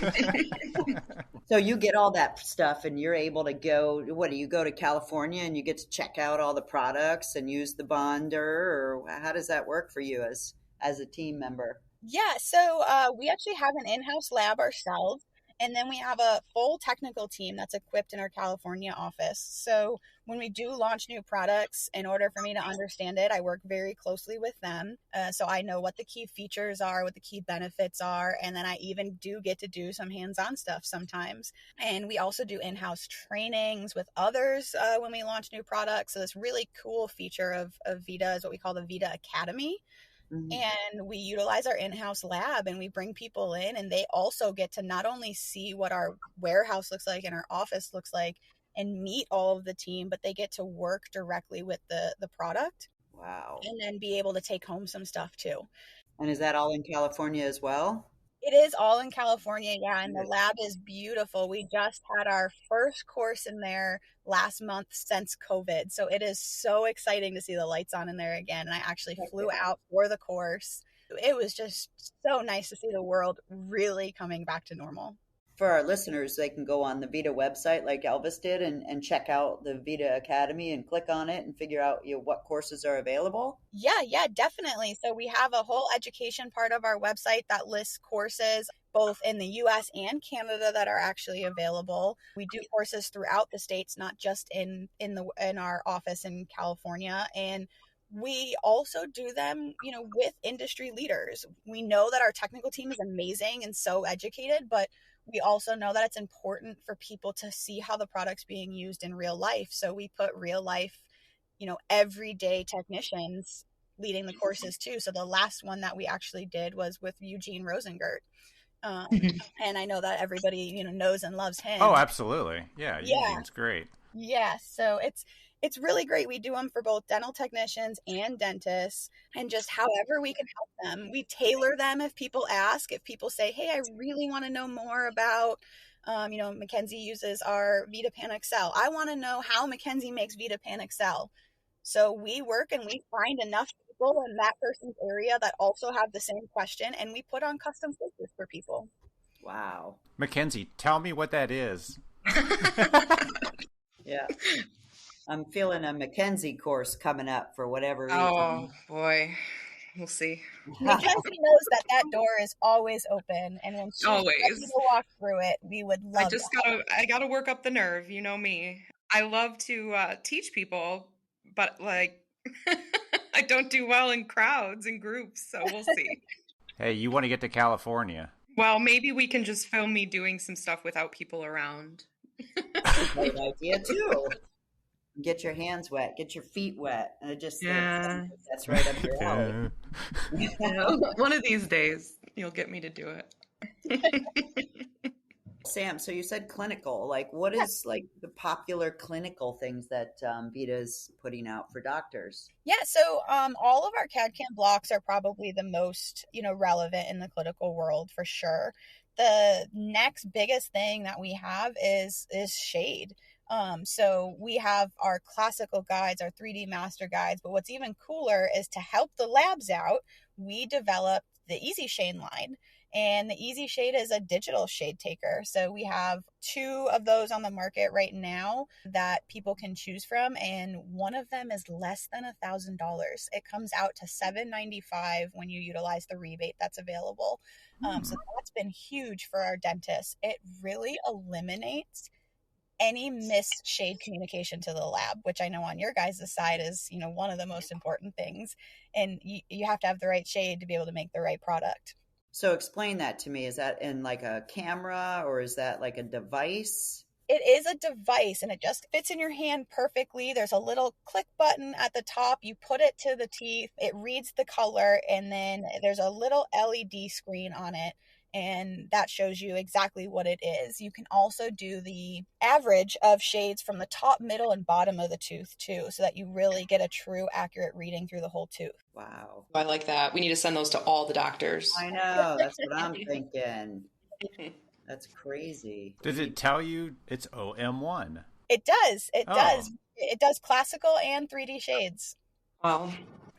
So you get all that stuff and you're able to go, do you go to California and you get to check out all the products and use the bonder, or how does that work for you as a team member? Yeah, so we actually have an in-house lab ourselves, and then we have a full technical team that's equipped in our California office. So when we do launch new products, in order for me to understand it, I work very closely with them. So I know what the key features are, what the key benefits are, and then I even do get to do some hands-on stuff sometimes. And we also do in-house trainings with others when we launch new products. So this really cool feature of VITA is what we call the VITA Academy. And we utilize our in-house lab, and we bring people in, and they also get to not only see what our warehouse looks like and our office looks like and meet all of the team, but they get to work directly with the product. Wow. And then be able to take home some stuff too. And is that all in California as well? It is all in California, yeah, and the lab is beautiful. We just had our first course in there last month since COVID, so it is so exciting to see the lights on in there again. And I actually flew out for the course. It was just so nice to see the world really coming back to normal. For our listeners, they can go on the VITA website like Elvis did and check out the VITA Academy and click on it and figure out what courses are available. Yeah, definitely. So we have a whole education part of our website that lists courses both in the US and Canada that are actually available. We do courses throughout the states, not just in our office in California. And we also do them, with industry leaders. We know that our technical team is amazing and so educated, but we also know that it's important for people to see how the product's being used in real life. So we put real life, everyday technicians leading the courses too. So the last one that we actually did was with Eugene Rosengert. And I know that everybody, knows and loves him. Oh, absolutely. Yeah, Eugene's great. Yeah, so it's really great. We do them for both dental technicians and dentists, and just however we can help them. We tailor them if people ask. If people say, hey, I really want to know more about, Mackenzie uses our VITA Pan Excel. I want to know how Mackenzie makes VITA Pan Excel. So we work and we find enough people in that person's area that also have the same question, and we put on custom quizzes for people. Wow. Mackenzie, tell me what that is. Yeah. I'm feeling a Mackenzie course coming up for whatever reason. Oh, boy. We'll see. Mackenzie knows that door is always open, and when she's ready to walk through it, we would love I gotta work up the nerve, you know me. I love to teach people, but I don't do well in crowds and groups, so we'll see. Hey, you want to get to California? Well, maybe we can just film me doing some stuff without people around. Great idea too. Get your hands wet, get your feet wet, and that's right up your alley. One of these days, you'll get me to do it. Sam, so you said clinical. What is the popular clinical things that VITA's putting out for doctors? Yeah, so all of our CAD/CAM blocks are probably the most relevant in the clinical world for sure. The next biggest thing that we have is shade. So we have our classical guides, our 3D master guides, but what's even cooler is to help the labs out, we developed the Easy Shade line. And the Easy Shade is a digital shade taker. So we have 2 of those on the market right now that people can choose from. And one of them is less than $1,000. It comes out to $795 when you utilize the rebate that's available. So that's been huge for our dentists. It really eliminates any missed shade communication to the lab, which I know on your guys' side is, one of the most important things. And you have to have the right shade to be able to make the right product. So explain that to me. Is that in a camera or is that a device? It is a device and it just fits in your hand perfectly. There's a little click button at the top. You put it to the teeth. It reads the color and then there's a little LED screen on it. And that shows you exactly what it is. You can also do the average of shades from the top, middle, and bottom of the tooth too, so that you really get a true accurate reading through the whole tooth. Wow. I like that. We need to send those to all the doctors. I know. That's what I'm thinking. That's crazy. Does it tell you it's OM1? It does. It does. It does classical and 3D shades. Wow.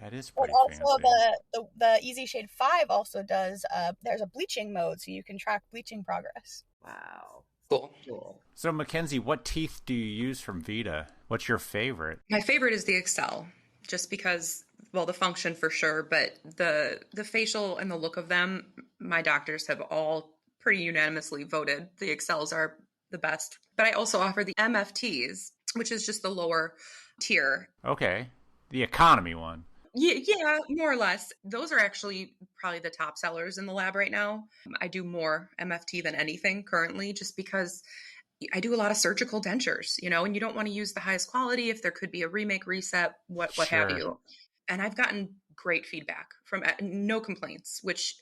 That is pretty fancy. Also, the Easy Shade 5 also does, there's a bleaching mode, so you can track bleaching progress. Wow. Cool. So, Mackenzie, what teeth do you use from VITA? What's your favorite? My favorite is the Excel, just because, the function for sure, but the facial and the look of them, my doctors have all pretty unanimously voted the Excels are the best. But I also offer the MFTs, which is just the lower tier. Okay. The economy one. Yeah, more or less. Those are actually probably the top sellers in the lab right now. I do more MFT than anything currently, just because I do a lot of surgical dentures, and you don't want to use the highest quality if there could be a remake, reset, what have you. And I've gotten great feedback from no complaints, which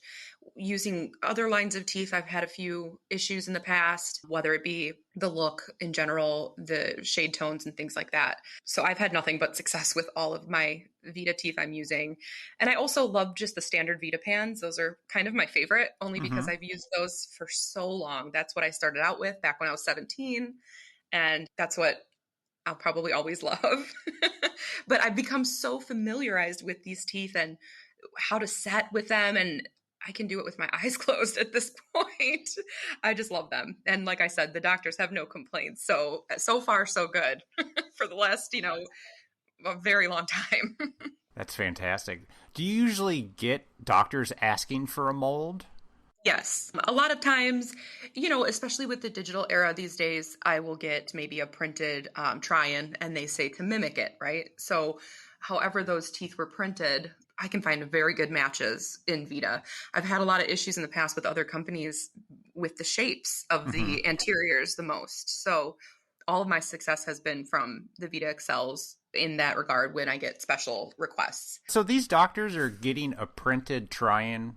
using other lines of teeth, I've had a few issues in the past, whether it be the look in general, the shade tones and things like that. So I've had nothing but success with all of my VITA teeth I'm using. And I also love just the standard VITA pans. Those are kind of my favorite, only because I've used those for so long. That's what I started out with back when I was 17. And that's what I'll probably always love. But I've become so familiarized with these teeth and how to set with them. And I can do it with my eyes closed at this point. I just love them. And like I said, the doctors have no complaints. So far, so good for the last, a very long time. That's fantastic. Do you usually get doctors asking for a mold? Yes. A lot of times, especially with the digital era these days, I will get maybe a printed try-in and they say to mimic it, right? So however those teeth were printed, I can find very good matches in VITA. I've had a lot of issues in the past with other companies with the shapes of the anteriors the most. So all of my success has been from the VITA Excels in that regard when I get special requests. So these doctors are getting a printed try-in,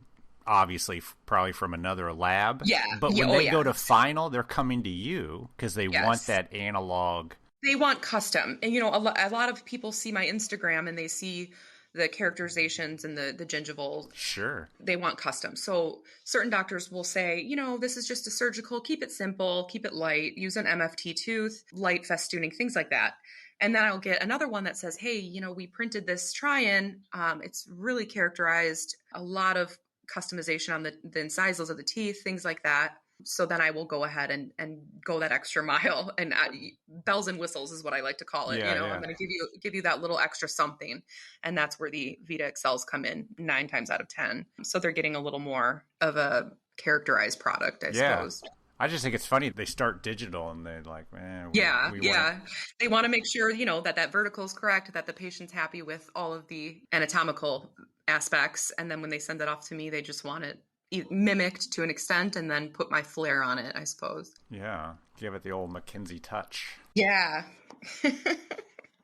obviously probably from another lab. Yeah. But when they go to final, they're coming to you because they want that analog. They want custom. And, a lot of people see my Instagram and they see the characterizations and the gingival. Sure. They want custom. So certain doctors will say, this is just a surgical, keep it simple, keep it light, use an MFT tooth, light festooning, things like that. And then I'll get another one that says, hey, we printed this try-in. It's really characterized, a lot of customization on the incisals of the teeth, things like that. So then I will go ahead and go that extra mile, and bells and whistles is what I like to call it. I'm going to give you that little extra something. And that's where the VITA Excels come in 9 times out of 10. So they're getting a little more of a characterized product, I suppose. I just think it's funny. They start digital and they're like, They want to make sure, that vertical is correct, that the patient's happy with all of the anatomical aspects. And then when they send it off to me, they just want it mimicked to an extent and then put my flair on it, I suppose. Yeah. Give it the old Mackenzie touch. Yeah.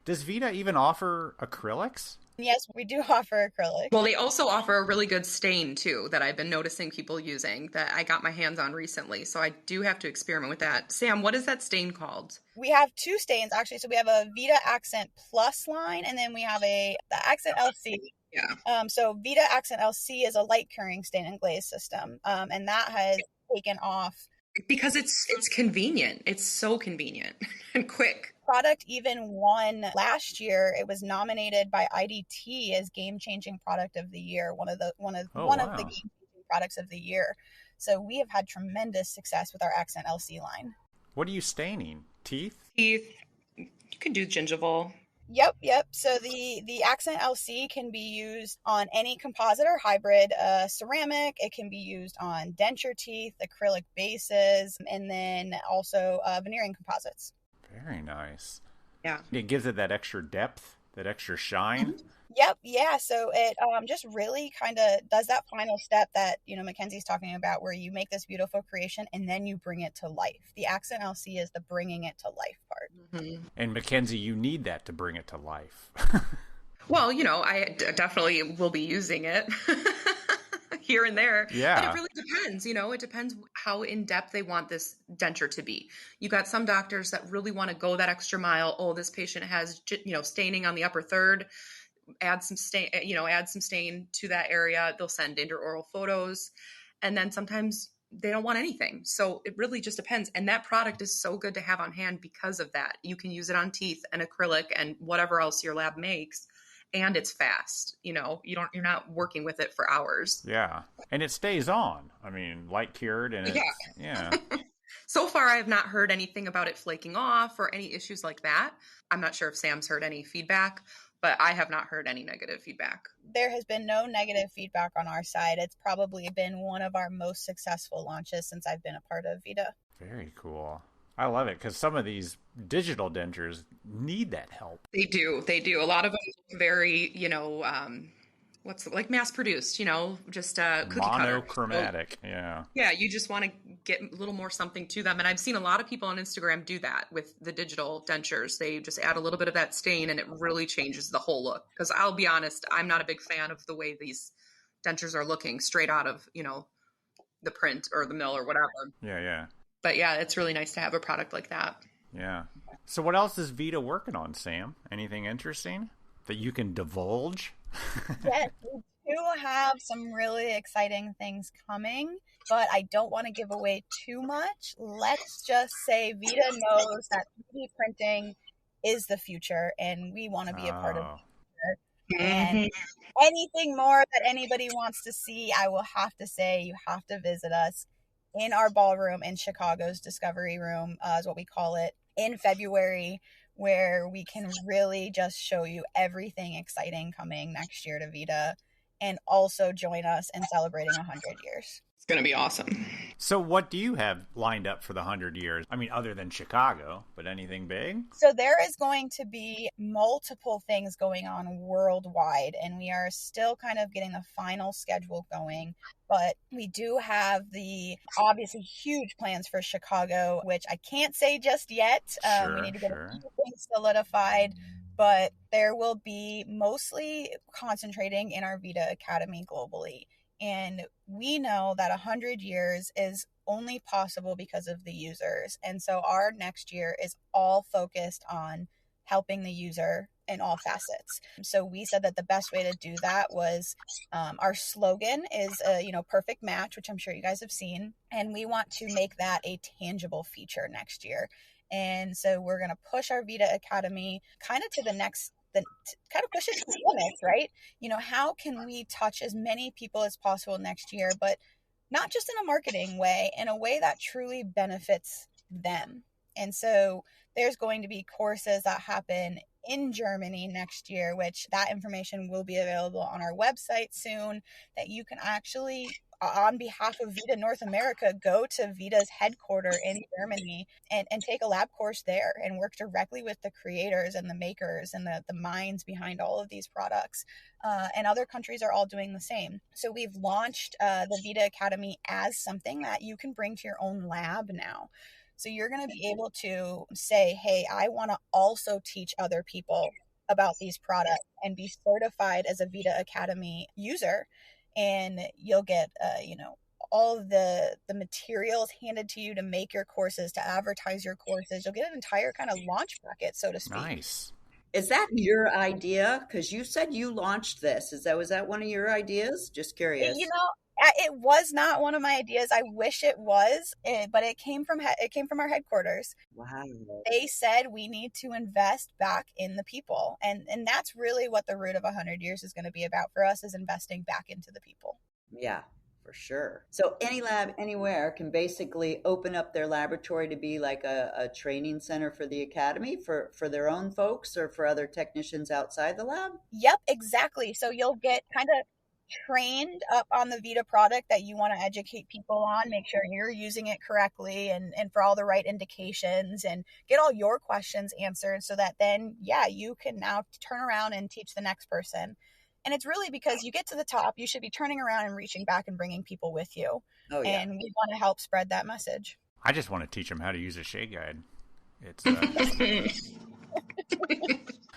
Does VITA even offer acrylics? Yes, we do offer acrylic. Well, they also offer a really good stain too that I've been noticing people using that I got my hands on recently. So I do have to experiment with that. Sam, what is that stain called? We have 2 stains actually. So we have a VITA Accent Plus line, and then we have the Accent LC. Yeah. So VITA Accent LC is a light curing stain and glaze system, and that has taken off because it's convenient. It's so convenient and quick. Product even won last year. It was nominated by IDT as Game Changing Product of the Year, one of the Game Changing Products of the Year. So we have had tremendous success with our Accent LC line. What are you staining? Teeth? You can do gingival. Yep. So the Accent LC can be used on any composite or hybrid ceramic. It can be used on denture teeth, acrylic bases, and then also veneering composites. Very nice. Yeah. It gives it that extra depth, that extra shine. Yep. Yeah. So it just really kind of does that final step that, Mackenzie's talking about, where you make this beautiful creation and then you bring it to life. The Accent LC is the bringing it to life part. Mm-hmm. And Mackenzie, you need that to bring it to life. Well, I definitely will be using it here and there. Yeah. But it really depends, it depends how in-depth they want this denture to be. You got some doctors that really want to go that extra mile. Oh, this patient has, staining on the upper third. Add some stain to that area. They'll send intraoral photos. And then sometimes they don't want anything. So it really just depends. And that product is so good to have on hand because of that. You can use it on teeth and acrylic and whatever else your lab makes. And it's fast. You're not working with it for hours. Yeah. And it stays on. I mean, light cured and yeah. So far, I have not heard anything about it flaking off or any issues like that. I'm not sure if Sam's heard any feedback, but I have not heard any negative feedback. There has been no negative feedback on our side. It's probably been one of our most successful launches since I've been a part of VITA. Very cool. I love it because some of these digital dentures need that help. They do. A lot of them look very, like mass produced, just cookie cutter. Monochromatic, yeah. Yeah, you just want to get a little more something to them. And I've seen a lot of people on Instagram do that with the digital dentures. They just add a little bit of that stain and it really changes the whole look. Because I'll be honest, I'm not a big fan of the way these dentures are looking straight out of, the print or the mill or whatever. Yeah. But yeah, it's really nice to have a product like that. Yeah. So what else is VITA working on, Sam? Anything interesting that you can divulge? Yes, we do have some really exciting things coming, but I don't want to give away too much. Let's just say VITA knows that 3D printing is the future, and we want to be a part of the future. And anything more that anybody wants to see, I will have to say you have to visit us in our ballroom in Chicago's Discovery Room, is what we call it, in February, where we can really just show you everything exciting coming next year to VITA, and also join us in celebrating 100 years. It's going to be awesome. So what do you have lined up for the 100 years? I mean, other than Chicago, but anything big? So there is going to be multiple things going on worldwide, and we are still kind of getting the final schedule going. But we do have the obviously huge plans for Chicago, which I can't say just yet. We need to get a few things solidified. But there will be mostly concentrating in our VITA Academy globally. And we know that 100 years is only possible because of the users. And so our next year is all focused on helping the user in all facets. So we said that the best way to do that was our slogan is, perfect match, which I'm sure you guys have seen. And we want to make that a tangible feature next year. And so we're going to push our VITA Academy kind of to the next, kind of push it to the limits, right? How can we touch as many people as possible next year, but not just in a marketing way, in a way that truly benefits them. And so there's going to be courses that happen in Germany next year, which that information will be available on our website soon, that you can actually, on behalf of VITA North America, go to VITA's headquarters in Germany and take a lab course there and work directly with the creators and the makers and the minds behind all of these products. And other countries are all doing the same. So we've launched the VITA Academy as something that you can bring to your own lab now. So you're going to be able to say, hey, I want to also teach other people about these products and be certified as a VITA Academy user. And you'll get, all of the materials handed to you to make your courses, to advertise your courses. You'll get an entire kind of launch packet, so to speak. Nice. Is that your idea? Because you said you launched this. Was that one of your ideas? Just curious. It was not one of my ideas. I wish it was, but it came from our headquarters. Wow. They said we need to invest back in the people, and that's really what the root of 100 years is going to be about for us, is investing back into the people. Yeah, for sure. So any lab anywhere can basically open up their laboratory to be like a training center for the academy for their own folks or for other technicians outside the lab? Yep, exactly. So you'll get kind of trained up on the VITA product that you want to educate people on, make sure you're using it correctly and for all the right indications, and get all your questions answered so that then, you can now turn around and teach the next person. And it's really because you get to the top, you should be turning around and reaching back and bringing people with you. Oh, yeah. And we want to help spread that message. I just want to teach them how to use a shade guide. It's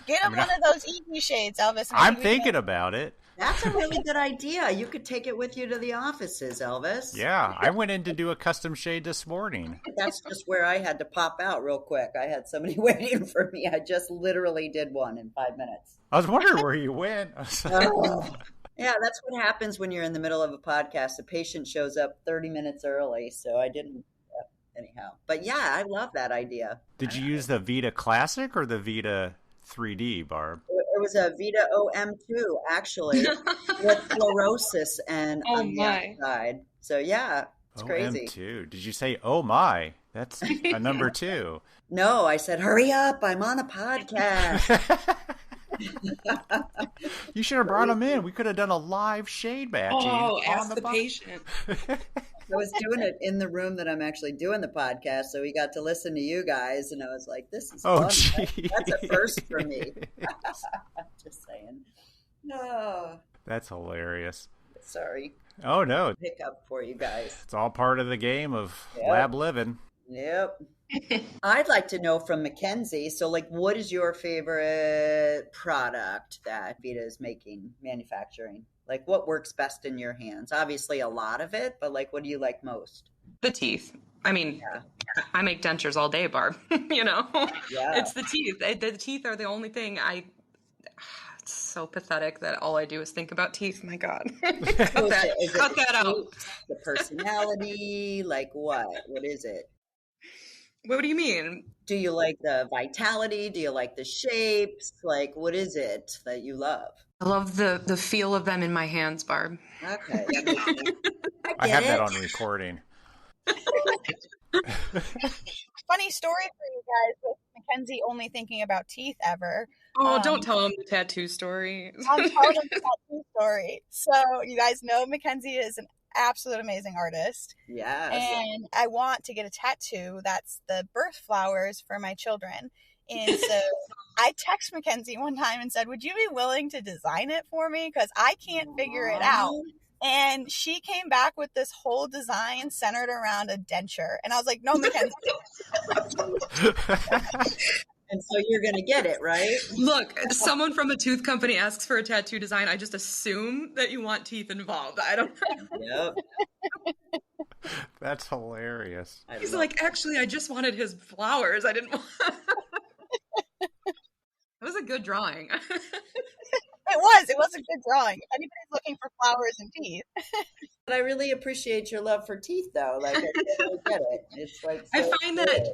Get them one of those easy shades, Elvis. I'm thinking about it. That's a really good idea. You could take it with you to the offices, Elvis. Yeah, I went in to do a custom shade this morning. That's just where I had to pop out real quick. I had somebody waiting for me. I just literally did one in 5 minutes. I was wondering where you went. Yeah, that's what happens when you're in the middle of a podcast. The patient shows up 30 minutes early, so I didn't. Anyhow, but yeah, I love that idea. Did you use the VITA Classic or the VITA 3D, Barb? It was a VITA OM2, actually, with fluorosis and on the outside. So yeah, it's crazy. OM2. Did you say, oh my? That's a number 2. No, I said, hurry up, I'm on a podcast. You should have brought him in. We could have done a live shade matching. Oh, ask the patient. I was doing it in the room that I'm actually doing the podcast, so we got to listen to you guys, and I was like, this is fun. That's a first for me. Just saying. No. That's hilarious. Sorry. Oh, no. Hiccup for you guys. It's all part of the game of lab living. Yep. I'd like to know from Mackenzie, so what is your favorite product that VITA is manufacturing? What works best in your hands? Obviously a lot of it, but what do you like most? The teeth. I mean, I make dentures all day, Barb. Yeah. It's the teeth. The teeth are the only thing it's so pathetic that all I do is think about teeth. My God. Cut that out. The personality, what? What is it? What do you mean? Do you like the vitality? Do you like the shapes? What is it that you love? I love the feel of them in my hands, Barb. Okay. I have that on recording. Funny story for you guys with Mackenzie only thinking about teeth ever. Oh, don't tell them the tattoo story. I'm telling them the tattoo story. So you guys know Mackenzie is an absolute amazing artist. Yes. And I want to get a tattoo that's the birth flowers for my children. And so I texted Mackenzie one time and said, would you be willing to design it for me? Because I can't figure it out. And she came back with this whole design centered around a denture. And I was like, no, Mackenzie. And so you're going to get it, right? Look, someone from a tooth company asks for a tattoo design. I just assume that you want teeth involved. I don't know. Yep. That's hilarious. He's like, actually, I just wanted his flowers. I didn't want... It was a good drawing. It was a good drawing. Anybody's looking for flowers and teeth. But I really appreciate your love for teeth, though. Like, I totally get it. It's like so I find that,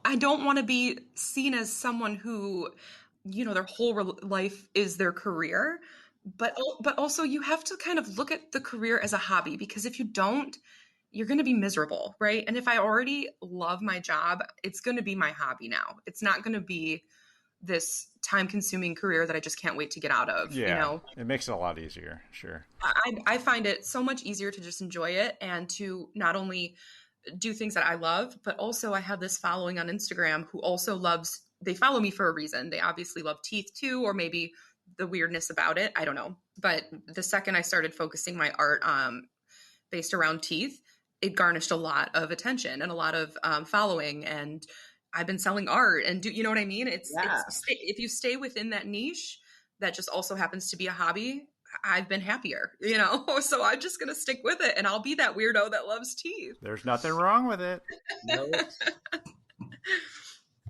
I don't want to be seen as someone who, their whole life is their career. But also you have to kind of look at the career as a hobby, because if you don't, you're going to be miserable, right? And if I already love my job, it's going to be my hobby now. It's not going to be this time-consuming career that I just can't wait to get out of. Yeah, it makes it a lot easier. Sure. I find it so much easier to just enjoy it and to not only do things that I love, but also I have this following on Instagram who also they follow me for a reason. They obviously love teeth too, or maybe the weirdness about it. I don't know. But the second I started focusing my art based around teeth, it garnished a lot of attention and a lot of following, and I've been selling art and you know what I mean? It's if you stay within that niche, that just also happens to be a hobby, I've been happier, so I'm just going to stick with it, and I'll be that weirdo that loves teeth. There's nothing wrong with it. Nope.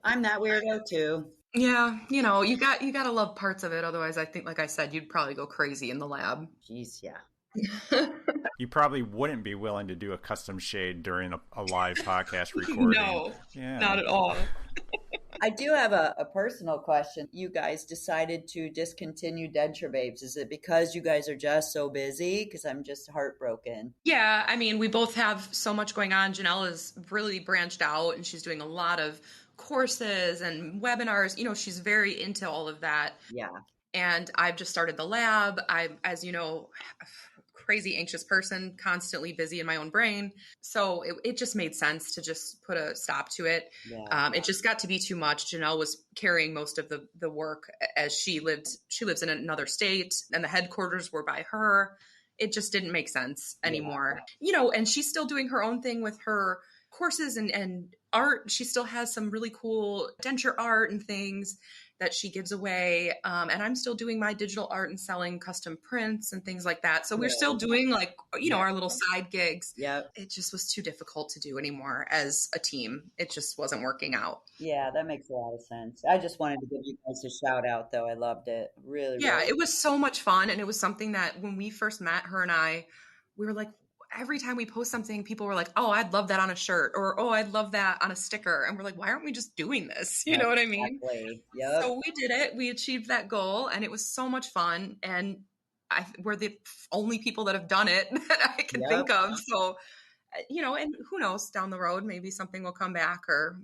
I'm that weirdo too. Yeah. You got to love parts of it. Otherwise, I think, like I said, you'd probably go crazy in the lab. Jeez. Yeah. You probably wouldn't be willing to do a custom shade during a live podcast recording. No, not at all. I do have a personal question. You guys decided to discontinue Denture Babes. Is it because you guys are just so busy? Because I'm just heartbroken. Yeah, I mean, we both have so much going on. Janelle is really branched out, and she's doing a lot of courses and webinars. She's very into all of that. Yeah. And I've just started the lab. I'm, as you know, crazy anxious person, constantly busy in my own brain. So it just made sense to just put a stop to it. Yeah. It just got to be too much. Janelle was carrying most of the work as she lives in another state, and the headquarters were by her. It just didn't make sense anymore. And she's still doing her own thing with her courses and art. She still has some really cool denture art and things that she gives away. And I'm still doing my digital art and selling custom prints and things like that. So we're still doing our little side gigs. Yeah. It just was too difficult to do anymore as a team. It just wasn't working out. Yeah, that makes a lot of sense. I just wanted to give you guys a shout out, though. I loved it. Really. Yeah, it was so much fun. And it was something that when we first met, her and I, we were like, every time we post something, people were like, oh, I'd love that on a shirt, or, oh, I'd love that on a sticker. And we're like, why aren't we just doing this? You know what I mean? Exactly. Yep. So we did it. We achieved that goal, and it was so much fun. And we're the only people that have done it that I can think of. So, and who knows, down the road, maybe something will come back, or,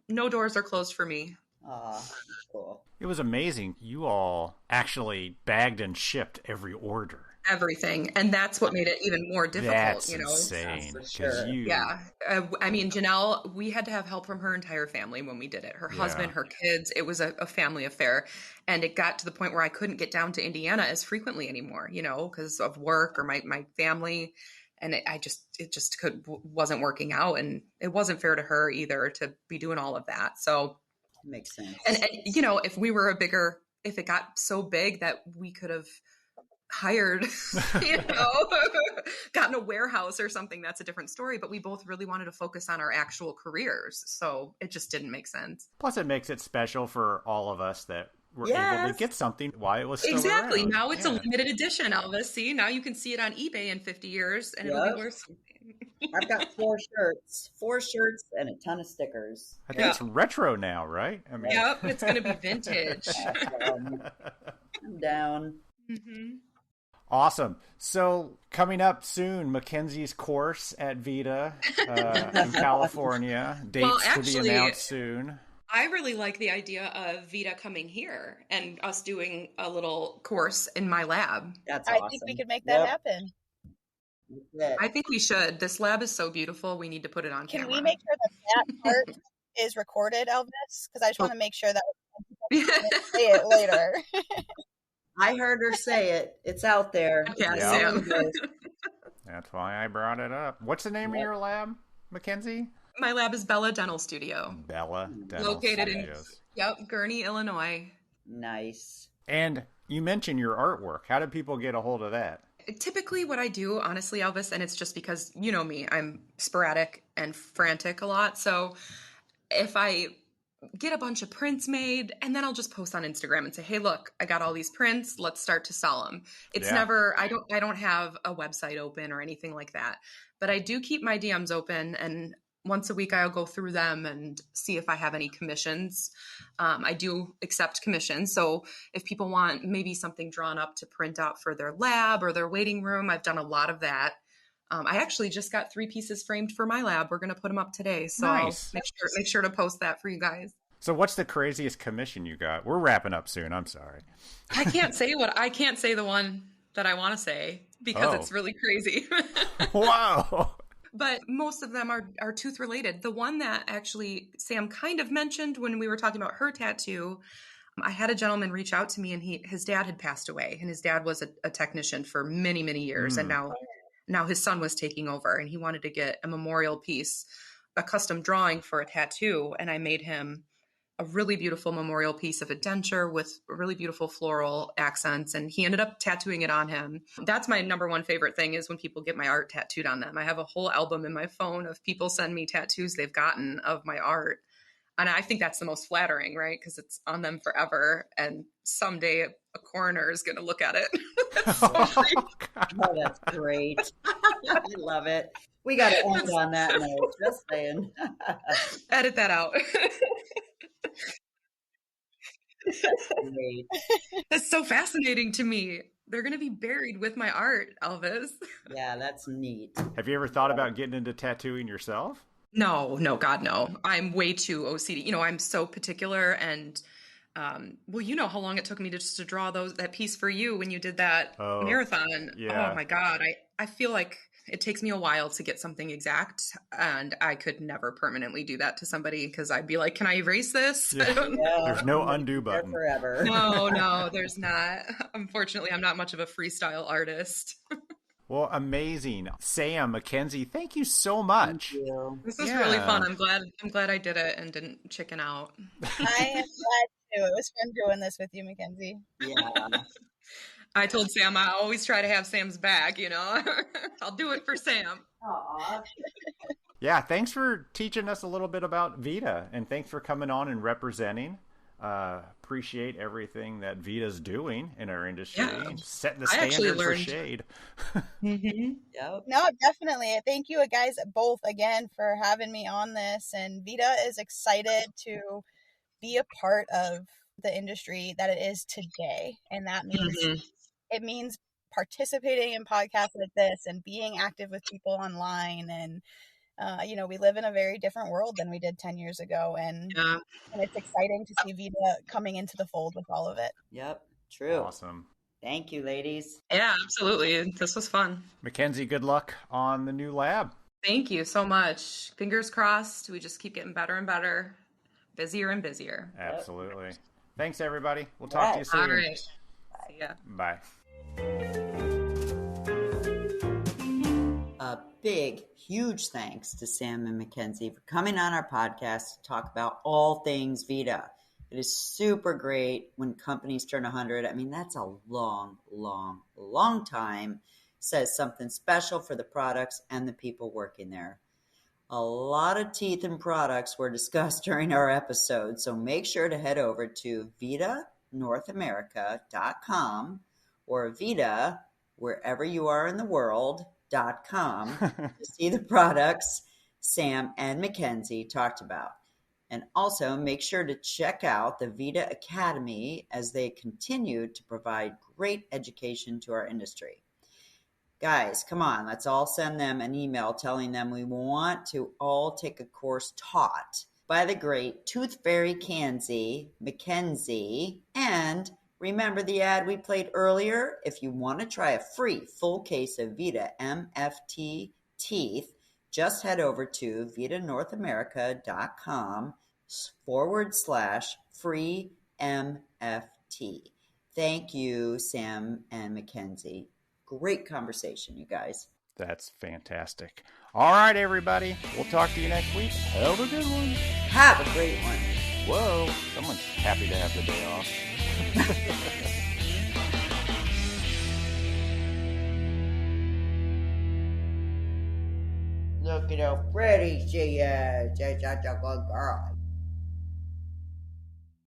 no doors are closed for me. Cool. It was amazing. You all actually bagged and shipped every order. Everything. And that's what made it even more difficult. That's insane. Sure. Yeah. I mean, Janelle, we had to have help from her entire family when we did it. Her husband, her kids, it was a family affair. And it got to the point where I couldn't get down to Indiana as frequently anymore, because of work or my family. And it just wasn't working out. And it wasn't fair to her either to be doing all of that. So makes sense. And if it got so big that we could have hired, gotten a warehouse or something, that's a different story. But we both really wanted to focus on our actual careers. So it just didn't make sense. Plus it makes it special for all of us that we're able to get something while it was still exactly. around. Now it's a limited edition, Elvis. See, now you can see it on eBay in 50 years and it'll be worth something. I've got 4 shirts and a ton of stickers. I think it's retro now, right? Yep, it's going to be vintage. I'm down. Mm-hmm. Awesome. So coming up soon, Mackenzie's course at VITA in California. Dates to be announced soon. I really like the idea of VITA coming here and us doing a little course in my lab. That's awesome. I think we could make that happen. I think we should. This lab is so beautiful. We need to put it on camera. Can we make sure that part is recorded, Elvis? Because I just want to make sure that we say it later. I heard her say it. It's out there. Yeah, Sam. That's why I brought it up. What's the name of your lab, Mackenzie? My lab is Bella Dental Studio. Bella Dental Located Studios. in Gurnee, Illinois. Nice. And you mentioned your artwork. How do people get a hold of that? Typically what I do, honestly, Elvis, and it's just because you know me, I'm sporadic and frantic a lot. So if I get a bunch of prints made and then I'll just post on Instagram and say, hey, look, I got all these prints. Let's start to sell them. It's never, I don't have a website open or anything like that, but I do keep my DMs open, and once a week I'll go through them and see if I have any commissions. I do accept commissions. So if people want maybe something drawn up to print out for their lab or their waiting room, I've done a lot of that. I actually just got 3 pieces framed for my lab. We're going to put them up today. So nice. I'll make sure to post that for you guys. So what's the craziest commission you got? We're wrapping up soon. I'm sorry. I can't say the one that I want to say because it's really crazy. Wow. But most of them are tooth related. The one that actually Sam kind of mentioned when we were talking about her tattoo, I had a gentleman reach out to me, and his dad had passed away, and his dad was a technician for many, many years. And now his son was taking over, and he wanted to get a memorial piece, a custom drawing for a tattoo. And I made him a really beautiful memorial piece of a denture with really beautiful floral accents. And he ended up tattooing it on him. That's my number one favorite thing, is when people get my art tattooed on them. I have a whole album in my phone of people send me tattoos they've gotten of my art. And I think that's the most flattering, right? Because it's on them forever. And someday a coroner is going to look at it. That's so great. Oh, that's great. I love it. We got to end on that note. Just saying. Edit that out. Great. That's so fascinating to me. They're going to be buried with my art, Elvis. Yeah, that's neat. Have you ever thought about getting into tattooing yourself? No, God, no. I'm way too OCD. You know, I'm so particular, and well, you know how long it took me to draw that piece for you when you did that marathon. Yeah. Oh my God. I feel like it takes me a while to get something exact, and I could never permanently do that to somebody, because I'd be like, can I erase this? Yeah. There's no undo button. Forever. No, there's not. Unfortunately, I'm not much of a freestyle artist. Well, amazing. Sam, Mackenzie, thank you so much. Thank you. This was really fun. I'm glad I did it and didn't chicken out. I am glad too. It was fun doing this with you, Mackenzie. Yeah. I told Sam I always try to have Sam's back, you know. I'll do it for Sam. Aww. Yeah, thanks for teaching us a little bit about VITA, and thanks for coming on and representing. Appreciate everything that VITA's doing in our industry, setting the standard for shade. Mm-hmm. Yep. No, definitely. Thank you guys both again for having me on this. And VITA is excited to be a part of the industry that it is today. And that means it means participating in podcasts like this and being active with people online. And you know, we live in a very different world than we did 10 years ago. And it's exciting to see VITA coming into the fold with all of it. Yep. True. Awesome. Thank you, ladies. Yeah, absolutely. This was fun. Mackenzie, good luck on the new lab. Thank you so much. Fingers crossed. We just keep getting better and better, busier and busier. Absolutely. Yep. Thanks, everybody. We'll talk to you soon. All right. See ya. Bye. A big, huge thanks to Sam and Mackenzie for coming on our podcast to talk about all things VITA. It is super great when companies turn 100. I mean, that's a long, long, long time. Says something special for the products and the people working there. A lot of teeth and products were discussed during our episode, so make sure to head over to VITANorthAmerica.com or VITA, wherever you are in the world, .com to see the products Sam and Mackenzie talked about. And also make sure to check out the VITA Academy as they continue to provide great education to our industry. Guys, come on, let's all send them an email telling them we want to all take a course taught by the great Tooth Fairy Mackenzie. And remember the ad we played earlier? If you want to try a free full case of VITA MFT teeth, just head over to VitaNorthAmerica.com/free MFT. Thank you, Sam and Mackenzie. Great conversation, you guys. That's fantastic. All right, everybody. We'll talk to you next week. Have a good one. Have a great one. Whoa, someone's happy to have the day off. Look at how pretty she is. She's such a good girl.